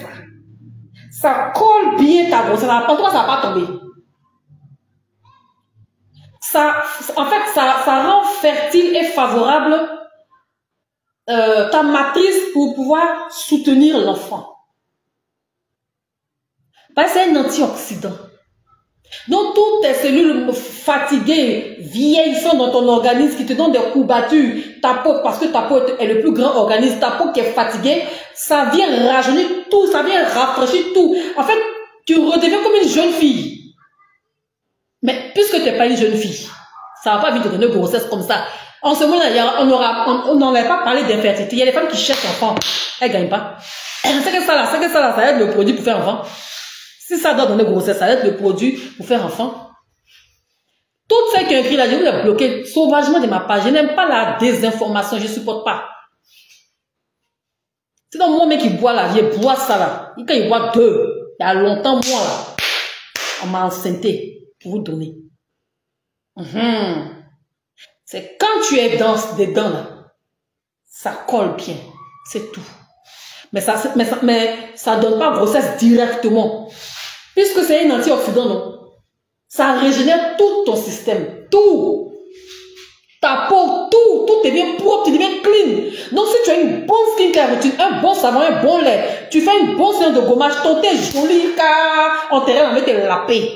ça colle bien ta grossesse. En tout cas, ça va pas tomber. En fait, ça rend fertile et favorable ta matrice pour pouvoir soutenir l'enfant. Parce que c'est un antioxydant. Donc, toutes tes cellules fatiguées, vieillissant dans ton organisme, qui te donnent des courbatures, ta peau, parce que ta peau est le plus grand organisme, ta peau qui est fatiguée, ça vient rajeunir tout, ça vient rafraîchir tout. En fait, tu redeviens comme une jeune fille. Mais puisque tu n'es pas une jeune fille, ça ne va pas vite te donner grossesse comme ça. En ce moment-là, on n'aurait pas parlé d'infertilité. Il y a des femmes qui cherchent enfant, elles ne gagnent pas. C'est que ça là, ça va être le produit pour faire enfant. Si ça doit donner grossesse, ça va être le produit pour faire enfant. Toutes celles qui ont écrit là, je vous ai bloqué sauvagement de ma page. Je n'aime pas la désinformation, je ne supporte pas. C'est dans mon mec qui boit là, il boit ça là. Quand il boit 2, il y a longtemps, moi là, on m'a enceinté pour vous donner. C'est quand tu es dedans là, ça colle bien, c'est tout. Mais ça donne pas grossesse directement. Puisque c'est un antioxydant, non? Ça régénère tout ton système. Tout. Ta peau, tout devient propre, tu deviens clean. Donc, si tu as une bonne skincare routine, un bon savon, un bon lait, tu fais une bonne séance de gommage, ton teint joli, car on t'irait avec la paix.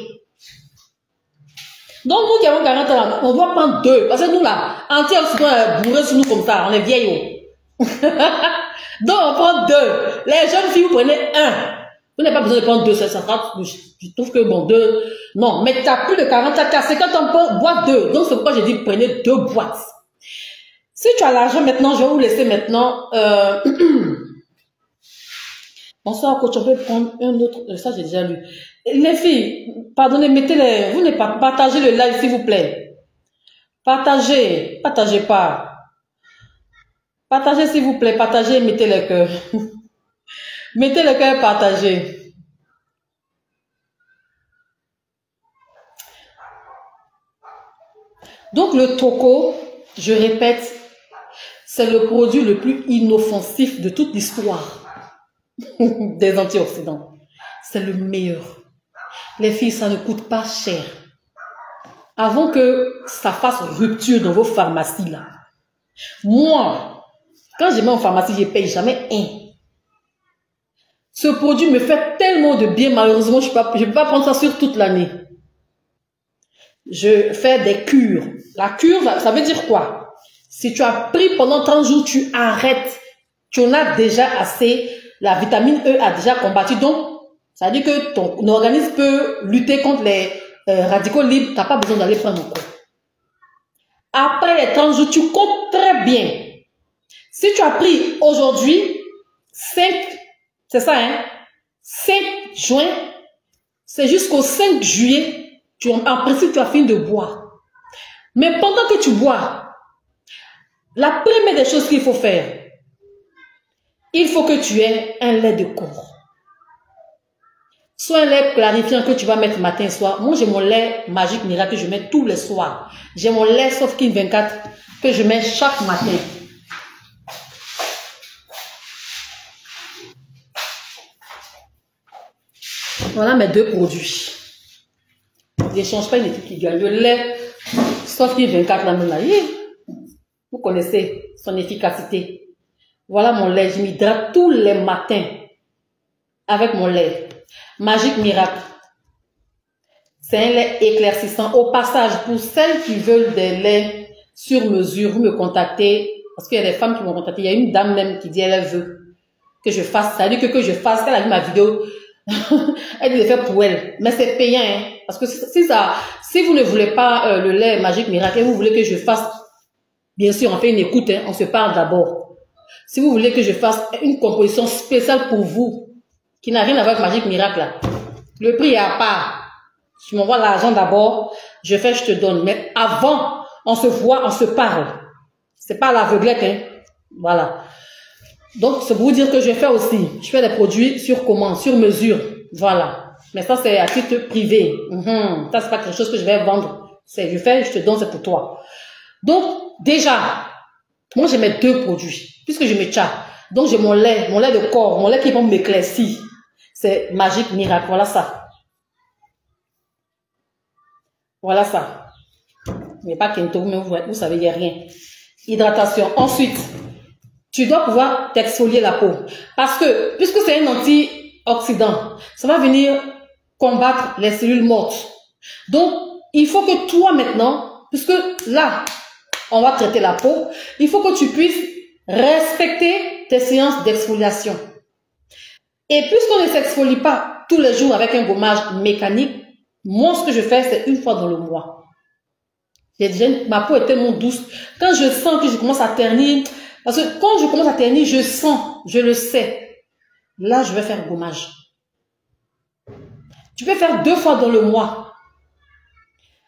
Donc, nous qui avons 40 ans, on doit prendre 2. Parce que nous, là, antioxydants bourrés sur nous comme ça, on est vieillots. Donc, on prend 2. Les jeunes filles, vous prenez 1. Vous n'avez pas besoin de prendre 2, ça sera, je trouve que bon, 2, non, mais tu as plus de 40 ans, 50 ans, on boit 2. Donc, c'est pourquoi j'ai dit, prenez 2 boîtes. Si tu as l'argent maintenant, je vais vous laisser maintenant, bonsoir, coach, on peut prendre un autre, ça j'ai déjà lu. Les filles, pardonnez, mettez-les, vous n'avez pas partagé le live, s'il vous plaît. Partagez, partagez pas. Partagez, s'il vous plaît, partagez, mettez les cœurs. Mettez le cœur, partagez. Donc, le Toco, je répète, c'est le produit le plus inoffensif de toute l'histoire des antioxydants. C'est le meilleur. Les filles, ça ne coûte pas cher. Avant que ça fasse rupture dans vos pharmacies, là. Moi, quand je mets en pharmacie, je ne paye jamais un. Ce produit me fait tellement de bien, malheureusement, je ne peux pas prendre ça sur toute l'année. Je fais des cures. La cure, ça veut dire quoi? Si tu as pris pendant 30 jours, tu arrêtes. Tu en as déjà assez. La vitamine E a déjà combattu. Donc, ça veut dire que ton organisme peut lutter contre les radicaux libres. Tu n'as pas besoin d'aller prendre encore. Après les 30 jours, tu comptes très bien. Si tu as pris aujourd'hui 5, c'est ça, hein? 5 juin, c'est jusqu'au 5 juillet, en principe, tu as fini de boire. Mais pendant que tu bois, la première des choses qu'il faut faire, il faut que tu aies un lait de corps. Soit un lait clarifiant que tu vas mettre matin et soir. Moi, j'ai mon lait magique miracle que je mets tous les soirs. J'ai mon lait Sofkin 24 que je mets chaque matin. Voilà mes 2 produits. Je ne change pas une équipe qui gagne. Le lait Sofkin 24, là, vous connaissez son efficacité. Voilà mon lait. Je m'hydrate tous les matins avec mon lait. Magique Miracle. C'est un lait éclaircissant. Au passage, pour celles qui veulent des laits sur mesure, vous me contactez. Parce qu'il y a des femmes qui m'ont contacté. Il y a une dame même qui dit elle veut que je fasse. Ça veut dire que je fasse. Elle a vu ma vidéo. Elle dit de faire pour elle. Mais c'est payant. Hein? Parce que si vous ne voulez pas le lait Magique Miracle et vous voulez que je fasse, bien sûr, on fait une écoute. Hein? On se parle d'abord. Si vous voulez que je fasse une composition spéciale pour vous, qui n'a rien à voir avec Magique Miracle, là. Le prix est à part. Tu m'envoies l'argent d'abord, je fais, je te donne. Mais avant, on se voit, on se parle. C'est pas l'aveuglette, hein. Voilà. Donc, c'est pour vous dire que je fais aussi. Je fais des produits sur commande, sur mesure. Voilà. Mais ça, c'est à titre privé. Ça, c'est pas quelque chose que je vais vendre. Je fais, je te donne, c'est pour toi. Donc, déjà, moi, j'ai mes 2 produits. Puisque je me tcha. Donc, j'ai mon lait de corps, mon lait qui va m'éclaircir. C'est Magique Miracle. Voilà ça. Voilà ça. Il n'y a pas Kento, mais vous savez, il n'y a rien. Hydratation. Ensuite, tu dois pouvoir t'exfolier la peau. Parce que, puisque c'est un antioxydant, ça va venir combattre les cellules mortes. Donc, il faut que toi maintenant, puisque là, on va traiter la peau, il faut que tu puisses respecter tes séances d'exfoliation. Et puisqu'on ne s'exfolie pas tous les jours avec un gommage mécanique, moi, ce que je fais, c'est une fois dans le mois. Ma peau est tellement douce. Quand je sens que je commence à ternir, parce que quand je commence à ternir, je sens, je le sais. Là, je vais faire un gommage. Tu peux faire 2 fois dans le mois.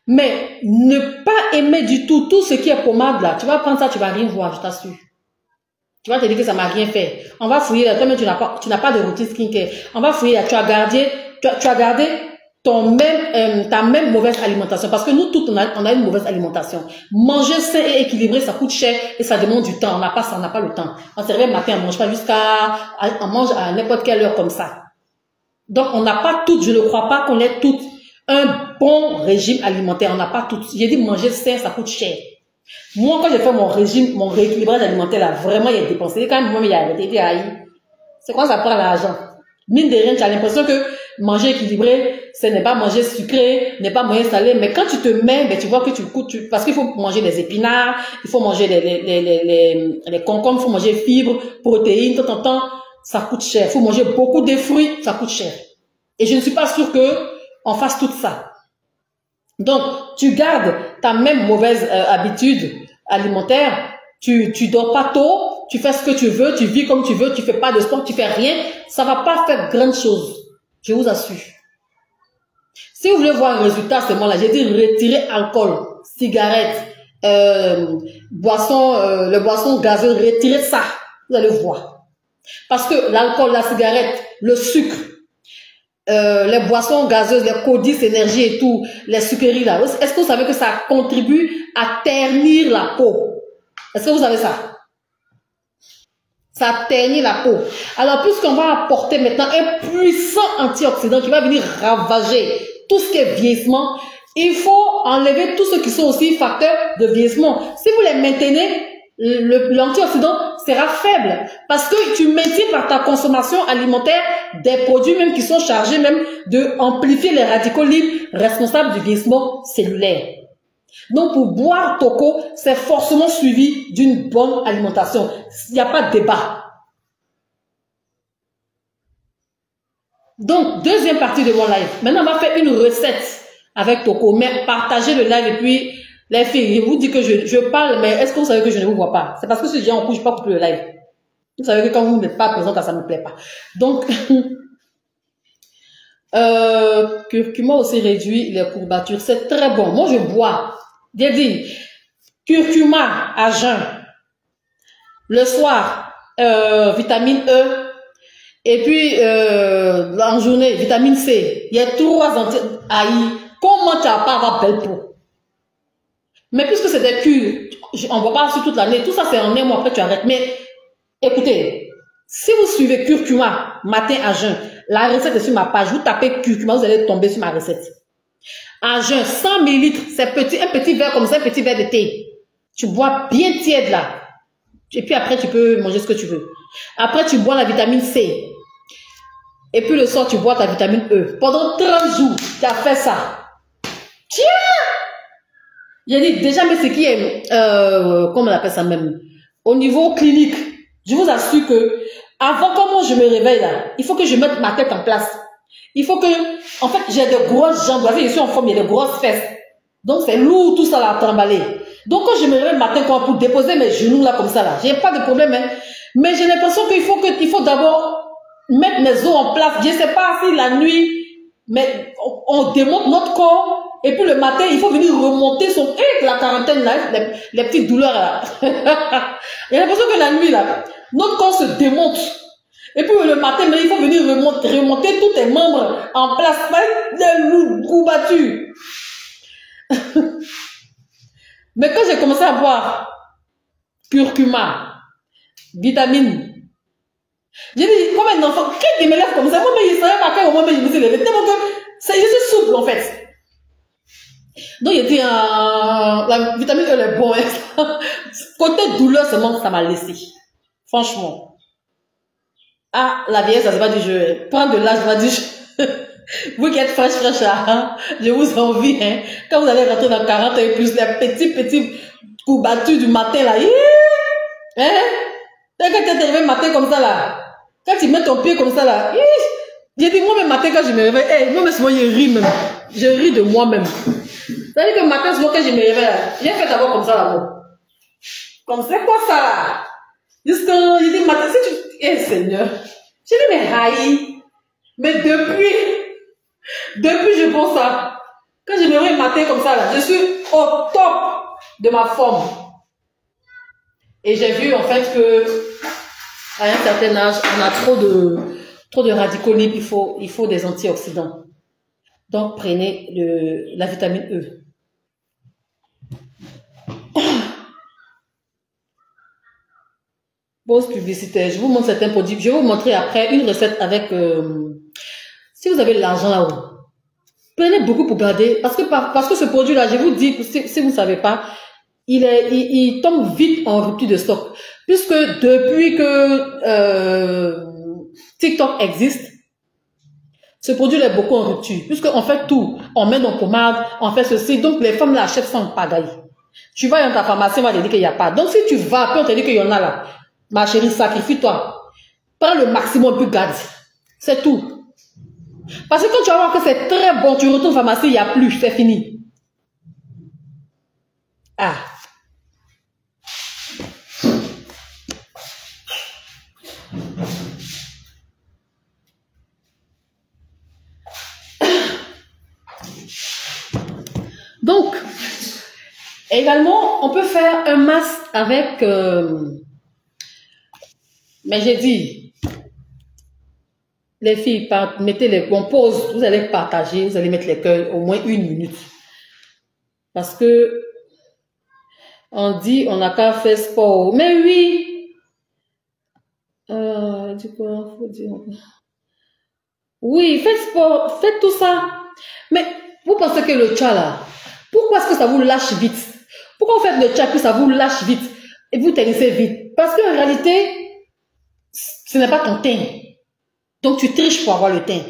Mais ne pas aimer du tout ce qui est pommade là. Tu vas prendre ça, tu vas rien voir, je t'assure. Tu vas te dire que ça m'a rien fait. On va fouiller là. Toi-même, tu n'as pas de routine skincare. On va fouiller là. Tu as gardé ta même mauvaise alimentation. Parce que nous, toutes, on a une mauvaise alimentation. Manger sain et équilibré, ça coûte cher et ça demande du temps. On n'a pas ça, on n'a pas le temps. On se réveille le matin, on mange pas on mange à n'importe quelle heure comme ça. Donc, on n'a pas toutes, je ne crois pas qu'on ait toutes un bon régime alimentaire. On n'a pas toutes. J'ai dit manger sain, ça coûte cher. Moi, quand j'ai fait mon régime, mon rééquilibrage alimentaire, là, vraiment, il a dépensé. Quand même, moi, il a arrêté. Il dit, aïe, c'est quoi ça prend l'argent? Mine de rien, tu as l'impression que manger équilibré, ce n'est pas manger sucré, n'est pas manger salé. Mais quand tu te mets, ben, tu vois que tu coûtes, parce qu'il faut manger des épinards, il faut manger les concombres, il faut manger fibres, protéines, de temps en temps, ça coûte cher. Il faut manger beaucoup de fruits, ça coûte cher. Et je ne suis pas sûre que on fasse tout ça. Donc, tu gardes ta même mauvaise habitude alimentaire, tu dors pas tôt, tu fais ce que tu veux, tu vis comme tu veux, tu fais pas de sport, tu fais rien, ça va pas faire grande chose. Je vous assure. Si vous voulez voir un résultat, c'est moi là, j'ai dit retirer alcool, cigarette, boisson, le boisson gazeuse, retirer ça. Vous allez voir. Parce que l'alcool, la cigarette, le sucre, les boissons gazeuses, les codis, énergie et tout, les sucreries là, est-ce que vous savez que ça contribue à ternir la peau? Est-ce que vous savez ça? Ça ternit la peau. Alors, puisqu'on va apporter maintenant un puissant antioxydant qui va venir ravager tout ce qui est vieillissement, il faut enlever tous ceux qui sont aussi facteurs de vieillissement. Si vous les maintenez, l'antioxydant sera faible parce que tu maintiens par ta consommation alimentaire des produits même qui sont chargés même de amplifier les radicaux libres responsables du vieillissement cellulaire. Donc pour boire Toco, c'est forcément suivi d'une bonne alimentation. Il n'y a pas de débat. Donc deuxième partie de mon live. Maintenant on va faire une recette avec Toco, mais partagez le live et puis les filles, je vous dis que je parle, mais est-ce que vous savez que je ne vous vois pas? C'est parce que si je dis en couche, je ne peux pas couper le live. Vous savez que quand vous n'êtes pas présente, ça ne me plaît pas. Donc, curcuma aussi réduit les courbatures. C'est très bon. Moi, je bois. J'ai dit, curcuma à jeun. Le soir, vitamine E. Et puis, en journée, vitamine C. Il y a 3 anti-aïe. Comment tu n'as pas avoir belle peau? Mais puisque c'est des cures, on ne voit pas sur toute l'année, tout ça c'est en un mois, après tu arrêtes. Mais écoutez, si vous suivez curcuma matin à jeun, la recette est sur ma page, vous tapez curcuma, vous allez tomber sur ma recette. À jeun, 100 ml, c'est petit, un petit verre comme ça, un petit verre de thé. Tu bois bien tiède là. Et puis après, tu peux manger ce que tu veux. Après, tu bois la vitamine C. Et puis le soir, tu bois ta vitamine E. Pendant 30 jours, tu as fait ça. Tiens! J'ai dit déjà, mais ce qui est, comment on appelle ça même, au niveau clinique, je vous assure que avant comment je me réveille là, il faut que je mette ma tête en place. Il faut que, en fait, j'ai de grosses jambes. Vous voyez, je suis en forme, il y a de grosses fesses. Donc c'est lourd tout ça là à trimballer. Donc quand je me réveille le matin pour déposer mes genoux là comme ça là, j'ai pas de problème, hein. Mais j'ai l'impression qu'il faut d'abord mettre mes os en place. Je sais pas si la nuit, mais on démonte notre corps. Et puis le matin, il faut venir remonter son... Et la quarantaine, là, les petites douleurs, là. J'ai l'impression que la nuit, là, notre corps se démonte. Et puis le matin, mais il faut venir remonter tous tes membres en place. Des courbatures. Mais quand j'ai commencé à boire curcuma, vitamine, j'ai dit, comme un enfant, qui me lève comme ça? Moi, mais il savait pas à quel moment je me suis levée. Tellement que je suis souple, en fait. Donc, il dit, la vitamine E, elle est bonne. Côté douleur seulement, ça m'a laissé. Franchement. Ah, la vieillesse, ça se va du jeu. Prendre de l'âge, ça va du jeu. Vous qui êtes fraîche, hein, je vous envie, hein. Quand vous allez rentrer dans 40 et plus, les petits courbatures du matin, là, hein. Quand tu es réveillé le matin comme ça, là, quand tu mets ton pied comme ça, là, j'ai dit, moi, le matin, quand je me réveille, moi, souvent, je ris même. Je ris de moi-même. C'est-à-dire que le matin, souvent, quand je me réveille, j'ai fait d'abord comme ça, là, comme c'est quoi ça, là? Jusqu'à, j'ai dit, matin, si tu, Seigneur. J'ai dit, mais haï. Mais depuis, je pense ça. Quand je me réveille le matin comme ça, là, je suis au top de ma forme. Et j'ai vu, en fait, que, à un certain âge, on a trop de radicaux libres, il faut des antioxydants. Donc, prenez la vitamine E. Pause publicitaire. Je vous montre certains produits. Je vais vous montrer après une recette avec... si vous avez de l'argent là-haut, prenez beaucoup pour garder. Parce que ce produit-là, je vous dis, si vous ne savez pas, il tombe vite en rupture de stock. Puisque depuis que TikTok existe, ce produit est beaucoup en rupture. Puisqu'on fait tout. On met dans pommade, on fait ceci. Donc les femmes l'achètent sans pagaille. Tu vas dans ta pharmacie, on va te dire qu'il n'y a pas. Donc si tu vas, puis on te dit qu'il y en a là, ma chérie, sacrifie-toi. Prends le maximum, puis garde. C'est tout. Parce que quand tu vas voir que c'est très bon, tu retournes en pharmacie, il n'y a plus, c'est fini. Ah. Donc, également, on peut faire un masque avec... mais j'ai dit, les filles, mettez les... On pose, vous allez partager, vous allez mettre les cœurs au moins 1 minute. Parce que on dit, on n'a qu'à faire sport. Mais oui! Du coup, faut dire... Oui, faites sport, faites tout ça. Mais vous pensez que le tcha là, pourquoi est-ce que ça vous lâche vite? Pourquoi vous faites le tcha que ça vous lâche vite et vous ternissez vite? Parce qu'en réalité, ce n'est pas ton teint. Donc tu triches pour avoir le teint.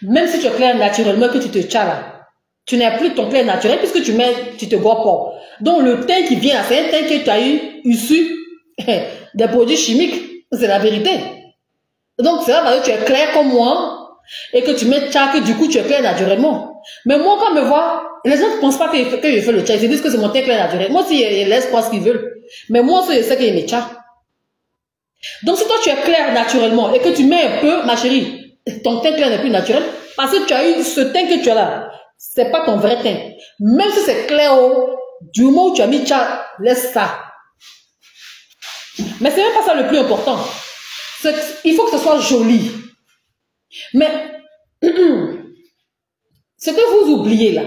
Même si tu es clair naturellement que tu te tcha là, tu n'as plus ton clair naturel puisque tu te bois pas. Donc le teint qui vient, c'est un teint que tu as eu issu des produits chimiques. C'est la vérité. Donc c'est là parce que tu es clair comme moi et que tu mets tcha que du coup tu es clair naturellement. Mais moi quand on me voit, les gens ne pensent pas que je fais le tcha. Ils disent que c'est mon teint clair naturel. Moi aussi ils laissent croire ce qu'ils veulent. Mais moi aussi je sais qu'ils mettent tcha. Donc si toi tu es clair naturellement et que tu mets un peu, ma chérie, ton teint clair n'est plus naturel parce que tu as eu ce teint que tu as là. C'est pas ton vrai teint. Même si c'est clair, du moment où tu as mis tcha, laisse ça. Mais c'est même pas ça le plus important. Il faut que ce soit joli. Mais ce que vous oubliez là,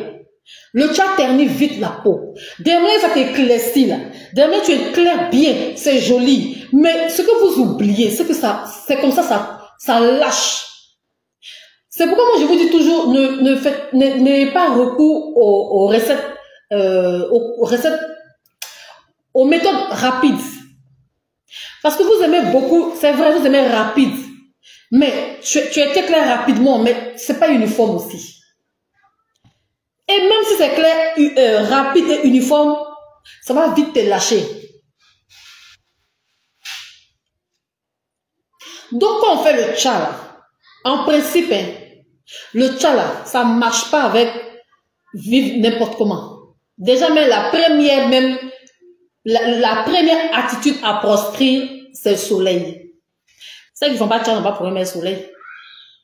le tcha ternit vite la peau. Demain, ça t'éclaircit là. Demain, tu éclaires bien, c'est joli. Mais ce que vous oubliez, c'est que c'est comme ça lâche. C'est pourquoi moi je vous dis toujours, n'ayez pas recours aux recettes, aux méthodes rapides. Parce que vous aimez beaucoup, c'est vrai, vous aimez rapide. Mais tu es clair rapidement, mais c'est pas uniforme aussi. Et même si c'est clair, rapide et uniforme, ça va vite te lâcher. Donc quand on fait le tcha là, en principe, hein, le tcha là, ça marche pas avec vivre n'importe comment. Déjà même la première attitude à proscrire, c'est le soleil. Ceux qui ne font pas de tcha n'ont pas pour aimer le soleil.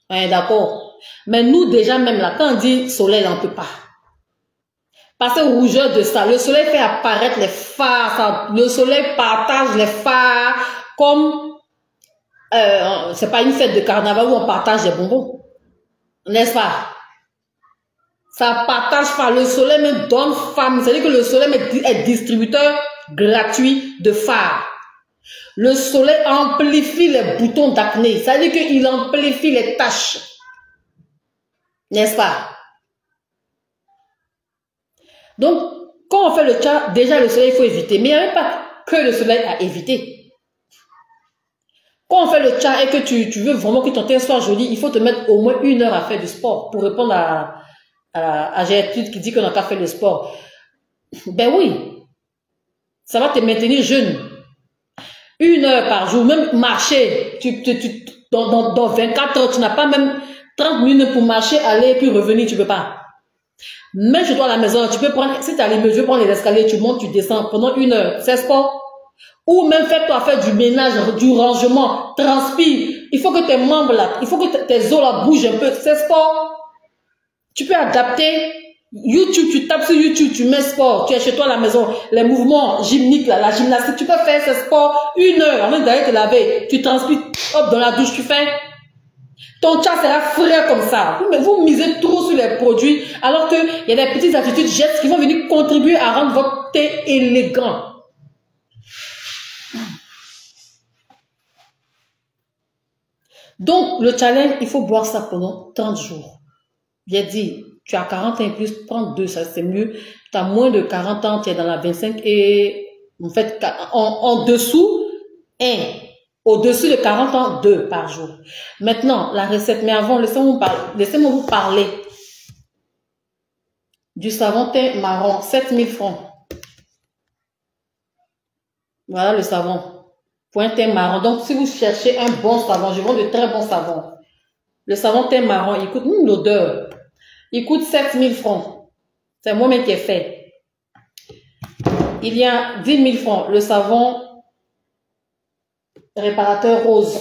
Hein, d'accord. Mais nous, déjà même là, quand on dit soleil, là, on ne peut pas. Parce que rougeur de ça, le soleil fait apparaître les phares, le soleil partage les phares comme, c'est pas une fête de carnaval où on partage des bonbons. N'est-ce pas? Ça partage pas. Le soleil me donne femme. C'est-à-dire que le soleil est distributeur gratuit de phares. Le soleil amplifie les boutons d'acné. C'est-à-dire qu'il amplifie les taches. N'est-ce pas? Donc, quand on fait le tcha, déjà le soleil, il faut éviter. Mais il n'y a même pas que le soleil à éviter. Quand on fait le tcha et que tu veux vraiment que ton teint soit joli, il faut te mettre au moins 1 heure à faire du sport pour répondre à Gertrude qui dit qu'on n'a pas fait le sport. Ben oui, ça va te maintenir jeune. 1 heure par jour, même marcher, dans 24 heures, tu n'as pas même 30 minutes pour marcher, aller, puis revenir, tu ne peux pas. Même chez toi à la maison, tu peux prendre, si tu as les mesures, prendre les escaliers, tu montes, tu descends pendant 1 heure, c'est sport. Ou même fais-toi faire du ménage, du rangement, transpire. Il faut que tes membres là, il faut que tes os là bougent un peu, c'est sport. Tu peux adapter. YouTube, tu tapes sur YouTube, tu mets sport, tu es chez toi à la maison, les mouvements gymniques, là, la gymnastique, tu peux faire ce sport 1 heure avant d'aller te laver, tu transpires, hop, dans la douche, tu fais. Ton tcha sera frais comme ça. Vous misez trop sur les produits, alors qu'il y a des petites attitudes, gestes qui vont venir contribuer à rendre votre teint élégant. Donc, le challenge, il faut boire ça pendant 30 jours. J'ai dit, tu as 40 ans et plus, prends 2, ça c'est mieux. tu as moins de 40 ans, tu es dans la 25 et en fait, en dessous, 1. Au-dessus de 40 ans, 2 par jour. Maintenant, la recette, mais avant, laissez-moi vous parler du savon teint marron, 7000 francs. Voilà le savon. Point teint marron. Donc, si vous cherchez un bon savon, je vends de très bons savons. Le savon teint marron, il coûte l'odeur. Il coûte 7000 francs. C'est moi-même qui ai fait. Il y a 10 000 francs. Le savon réparateur rose.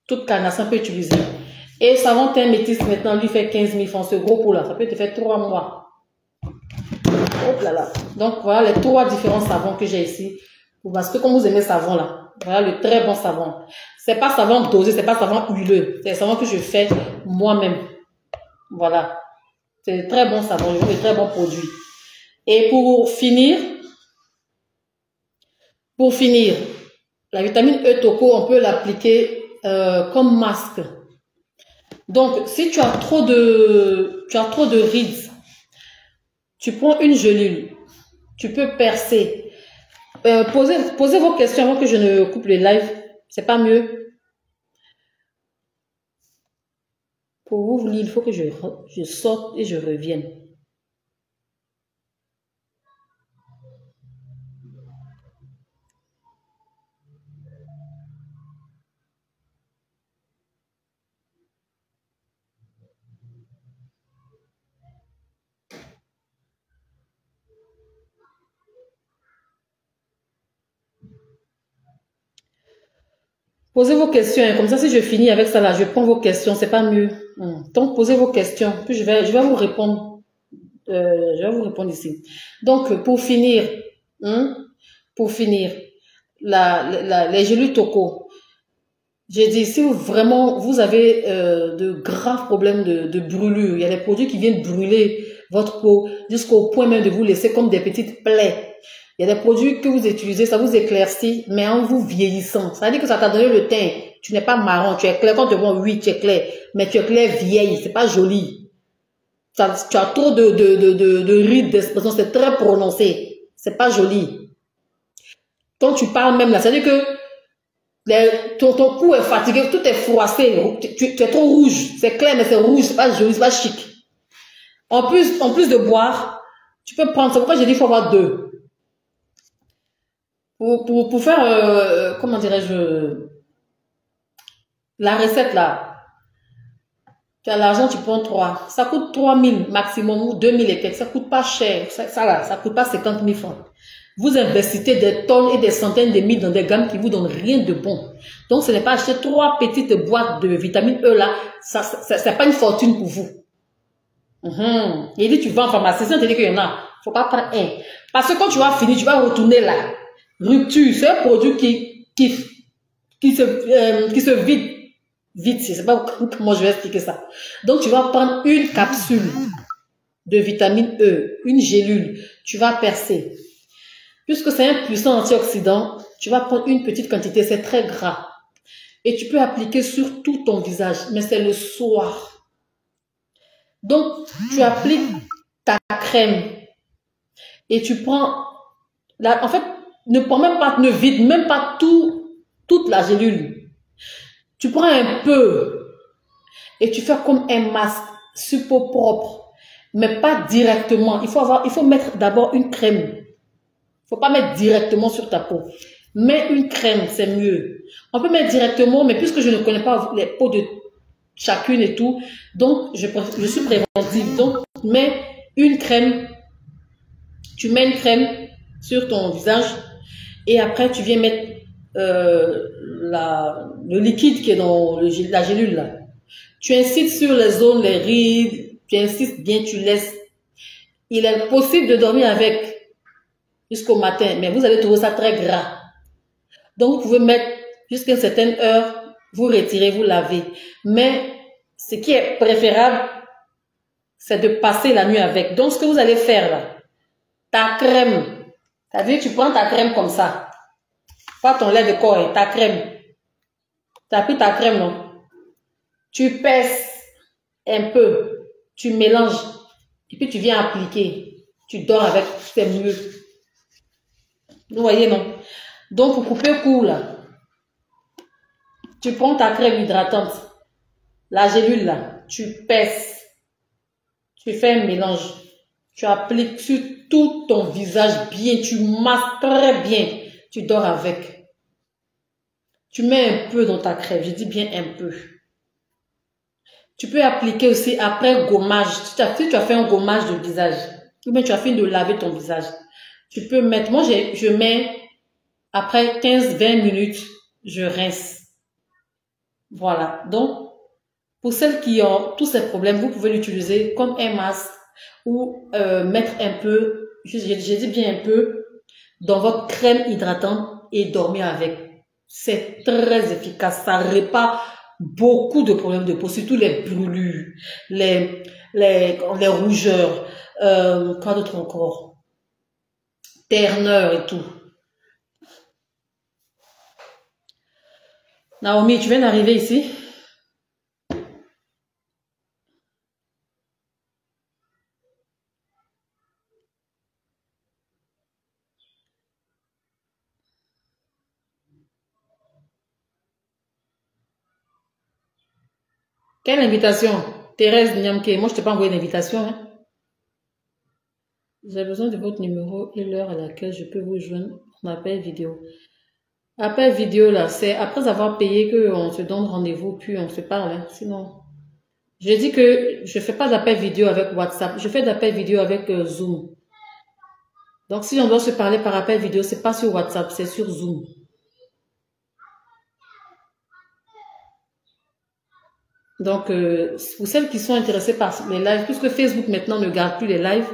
Toute carnation peut utiliser. Et le savon teint métis, maintenant, lui fait 15 000 francs. Ce gros pot là, ça peut te faire 3 mois. Hop là là. Donc, voilà les 3 différents savons que j'ai ici. Parce que comme vous aimez le savon là, voilà le très bon savon. C'est pas savon dosé, c'est pas savon huileux. C'est le savon que je fais moi-même. Voilà. C'est de très bon savon, de très bons produits. Et pour finir, la vitamine E Toco, on peut l'appliquer comme masque. Donc, si tu as trop de rides, tu prends une gelule, tu peux percer. Posez vos questions avant que je ne coupe le live. C'est pas mieux. Pour vous lire, il faut que je sorte et je revienne. Posez vos questions, hein. Comme ça, si je finis avec ça là, je prends vos questions, c'est pas mieux. Donc, posez vos questions, puis je vais vous répondre. Je vais vous répondre ici. Donc, pour finir, les gélules Toco, j'ai dit, si vraiment vous avez de graves problèmes de brûlure, il y a des produits qui viennent brûler votre peau jusqu'au point même de vous laisser comme des petites plaies. Il y a des produits que vous utilisez, ça vous éclaircit, mais en vous vieillissant. Ça veut dire que ça t'a donné le teint. Tu n'es pas marron, tu es clair. Quand tu te vois, oui, tu es clair. Mais tu es clair vieille, c'est pas joli. Tu as trop de rides d'expression, c'est très prononcé. C'est pas joli. Quand tu parles même là, ça veut dire que ton cou est fatigué, tout est froissé. Tu es trop rouge. C'est clair, mais c'est rouge, c'est pas joli, c'est pas chic. En plus de boire, tu peux prendre, c'est pourquoi j'ai dit qu'il faut avoir 2. Pour faire, comment dirais-je, la recette là, tu as l'argent, tu prends 3. Ça coûte 3000 maximum ou 2000 et quelques. Ça coûte pas cher. Ça là, ça coûte pas 50 000 francs. Vous investissez des tonnes et des centaines de mille dans des gammes qui vous donnent rien de bon. Donc, ce n'est pas acheter 3 petites boîtes de vitamine E là. C'est pas une fortune pour vous. Il dit, tu vas en pharmacie, ça te dit qu'il y en a. Faut pas prendre un. Parce que quand tu vas finir, tu vas retourner là. Rupture, c'est un produit qui se vide vite. Je sais pas comment je vais expliquer ça. Donc, tu vas prendre une capsule de vitamine E, une gélule. Tu vas percer. Puisque c'est un puissant antioxydant, tu vas prendre une petite quantité, c'est très gras. Et tu peux appliquer sur tout ton visage, mais c'est le soir. Donc, tu appliques ta crème et tu prends, en fait, ne vide même pas toute la gélule. Tu prends un peu et tu fais comme un masque sur peau propre, mais pas directement. Il faut mettre d'abord une crème. Il ne faut pas mettre directement sur ta peau. Mets une crème, c'est mieux. On peut mettre directement, mais puisque je ne connais pas les peaux de chacune et tout, donc je suis préventive. Donc, mets une crème. Tu mets une crème sur ton visage et après tu viens mettre le liquide qui est dans la gélule là. Tu incites sur les zones, les rides, tu insistes bien, tu laisses. Il est possible de dormir avec jusqu'au matin, mais vous allez trouver ça très gras. Donc, vous pouvez mettre jusqu'à une certaine heure, vous retirez, vous lavez. Mais ce qui est préférable, c'est de passer la nuit avec. Donc, ce que vous allez faire là, ta crème, c'est-à-dire tu prends ta crème comme ça, pas ton lait de corps, ta crème. Tu as pris ta crème, non? Tu pèses un peu, tu mélanges, et puis tu viens appliquer. Tu dors avec, c'est mieux. Vous voyez, non? Donc, pour couper court, là, tu prends ta crème hydratante, la gélule, là, tu pèses, tu fais un mélange, tu appliques sur tout ton visage bien, tu masques très bien, tu dors avec. Tu mets un peu dans ta crème, je dis bien un peu. Tu peux appliquer aussi après gommage. Si tu as fait un gommage de visage, ou bien tu as fini de laver ton visage, tu peux mettre, moi je mets après 15-20 minutes, je rince. Voilà. Donc, pour celles qui ont tous ces problèmes, vous pouvez l'utiliser comme un masque ou mettre un peu, j'ai dit bien un peu, dans votre crème hydratante et dormir avec. C'est très efficace. Ça répare beaucoup de problèmes de peau, surtout les brûlures, les rougeurs, quoi d'autre encore, terneur et tout. Naomi, tu viens d'arriver ici? Quelle invitation? Thérèse Nyamke, moi je t'ai pas envoyé d'invitation. Hein? J'ai besoin de votre numéro et l'heure à laquelle je peux vous joindre en appel vidéo. Appel vidéo, là, c'est après avoir payé qu'on se donne rendez-vous, puis on se parle. Hein. Sinon, je dis que je fais pas d'appel vidéo avec WhatsApp, je fais d'appel vidéo avec Zoom. Donc, si on doit se parler par appel vidéo, c'est pas sur WhatsApp, c'est sur Zoom. Donc, pour celles qui sont intéressées par les lives, puisque Facebook maintenant ne garde plus les lives,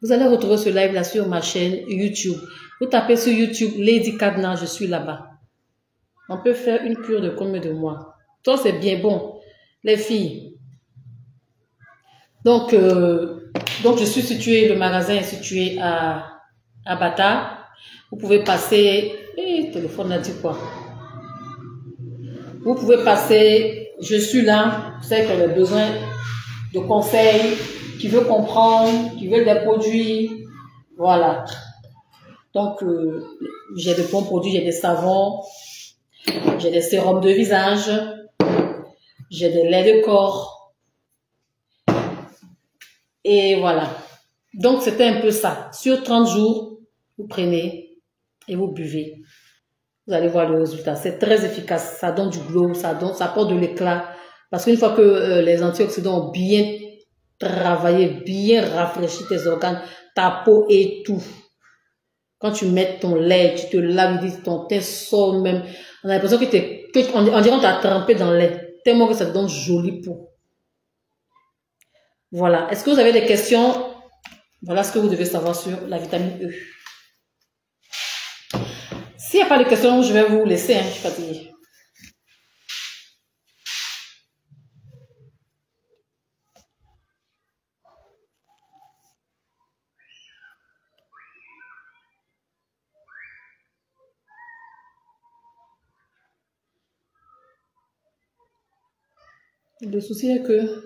vous allez retrouver ce live là sur ma chaîne YouTube. Vous tapez sur YouTube Lady Kadna, je suis là-bas. On peut faire une cure de combien de mois? Toi, c'est bien bon, les filles. Donc je suis située, le magasin est situé à Bata. Vous pouvez passer, le téléphone a dit quoi? Vous pouvez passer, je suis là, vous savez qu'elle a besoin de conseils, qui veut comprendre, qui veut des produits, voilà. Donc, j'ai de bons produits, j'ai des savons, j'ai des sérums de visage, j'ai des laits de corps, et voilà. Donc, c'était un peu ça. Sur 30 jours, vous prenez et vous buvez. Vous allez voir le résultat. C'est très efficace. Ça donne du glow, ça apporte de l'éclat. Parce qu'une fois que les antioxydants ont bien travaillé, bien rafraîchi tes organes, ta peau et tout. Quand tu mets ton lait, tu te laves, ton teint sort même. On a l'impression on dirait qu'on t'a trempé dans le lait. Tellement que ça te donne jolie peau. Voilà. Est-ce que vous avez des questions? Voilà ce que vous devez savoir sur la vitamine E. S'il n'y a pas de questions, je vais vous laisser. Hein, je suis fatiguée. Le souci est que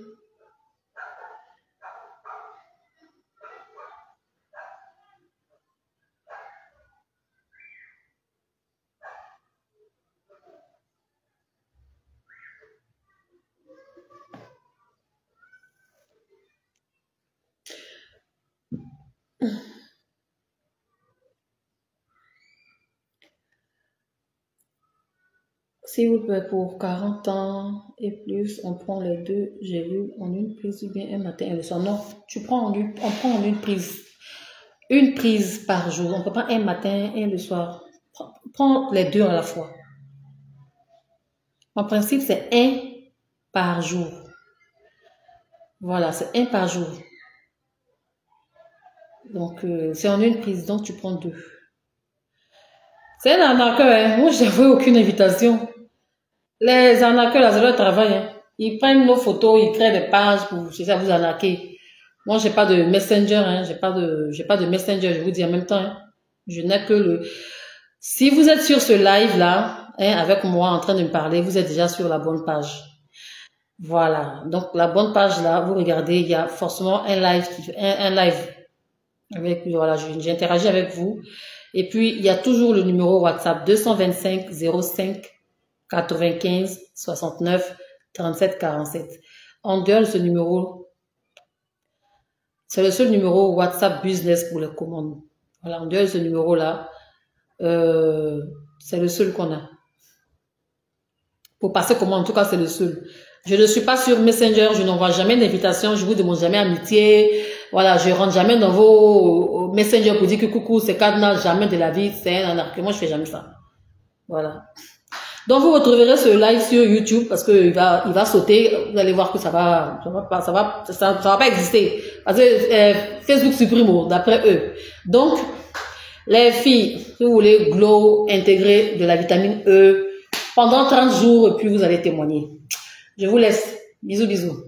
s'il vous plaît, pour 40 ans et plus, on prend les deux gélules en une prise, ou bien un matin et le soir. Non, on prend en une prise. Une prise par jour. On ne peut pas un matin et le soir. Prends les deux à la fois. En principe, c'est un par jour. Voilà, c'est un par jour. Donc, c'est en une prise, donc tu prends deux. C'est un arnaqueur, hein. Moi, je n'avais aucune invitation. Les arnaqueurs, là, c'est leur travail. Hein. Ils prennent nos photos, ils créent des pages pour chercher à vous arnaquer. Moi, j'ai pas de messenger, hein. J'ai pas de messenger, je vous dis en même temps. Hein. Je n'ai que le... Si vous êtes sur ce live-là, hein, avec moi, en train de me parler, vous êtes déjà sur la bonne page. Voilà. Donc, la bonne page, là, vous regardez, il y a forcément un live Voilà, j'interagis avec vous. Et puis, il y a toujours le numéro WhatsApp 225 05 95 69 37 47. En dehors de ce numéro, c'est le seul numéro WhatsApp business pour les commandes. Voilà, en dehors de ce numéro-là, c'est le seul qu'on a. Pour passer commande, en tout cas, c'est le seul. Je ne suis pas sur Messenger, je n'envoie jamais d'invitation, je vous demande jamais amitié. Voilà, je rentre jamais dans vos Messenger pour dire que coucou, c'est Kadna, jamais de la vie, c'est un arc. Moi, je fais jamais ça. Voilà. Donc, vous retrouverez ce live sur YouTube parce que il va sauter. Vous allez voir que ça va pas exister. Parce que Facebook supprime, d'après eux. Donc, les filles, si vous voulez glow, intégrer de la vitamine E pendant 30 jours et puis vous allez témoigner. Je vous laisse. Bisous, bisous.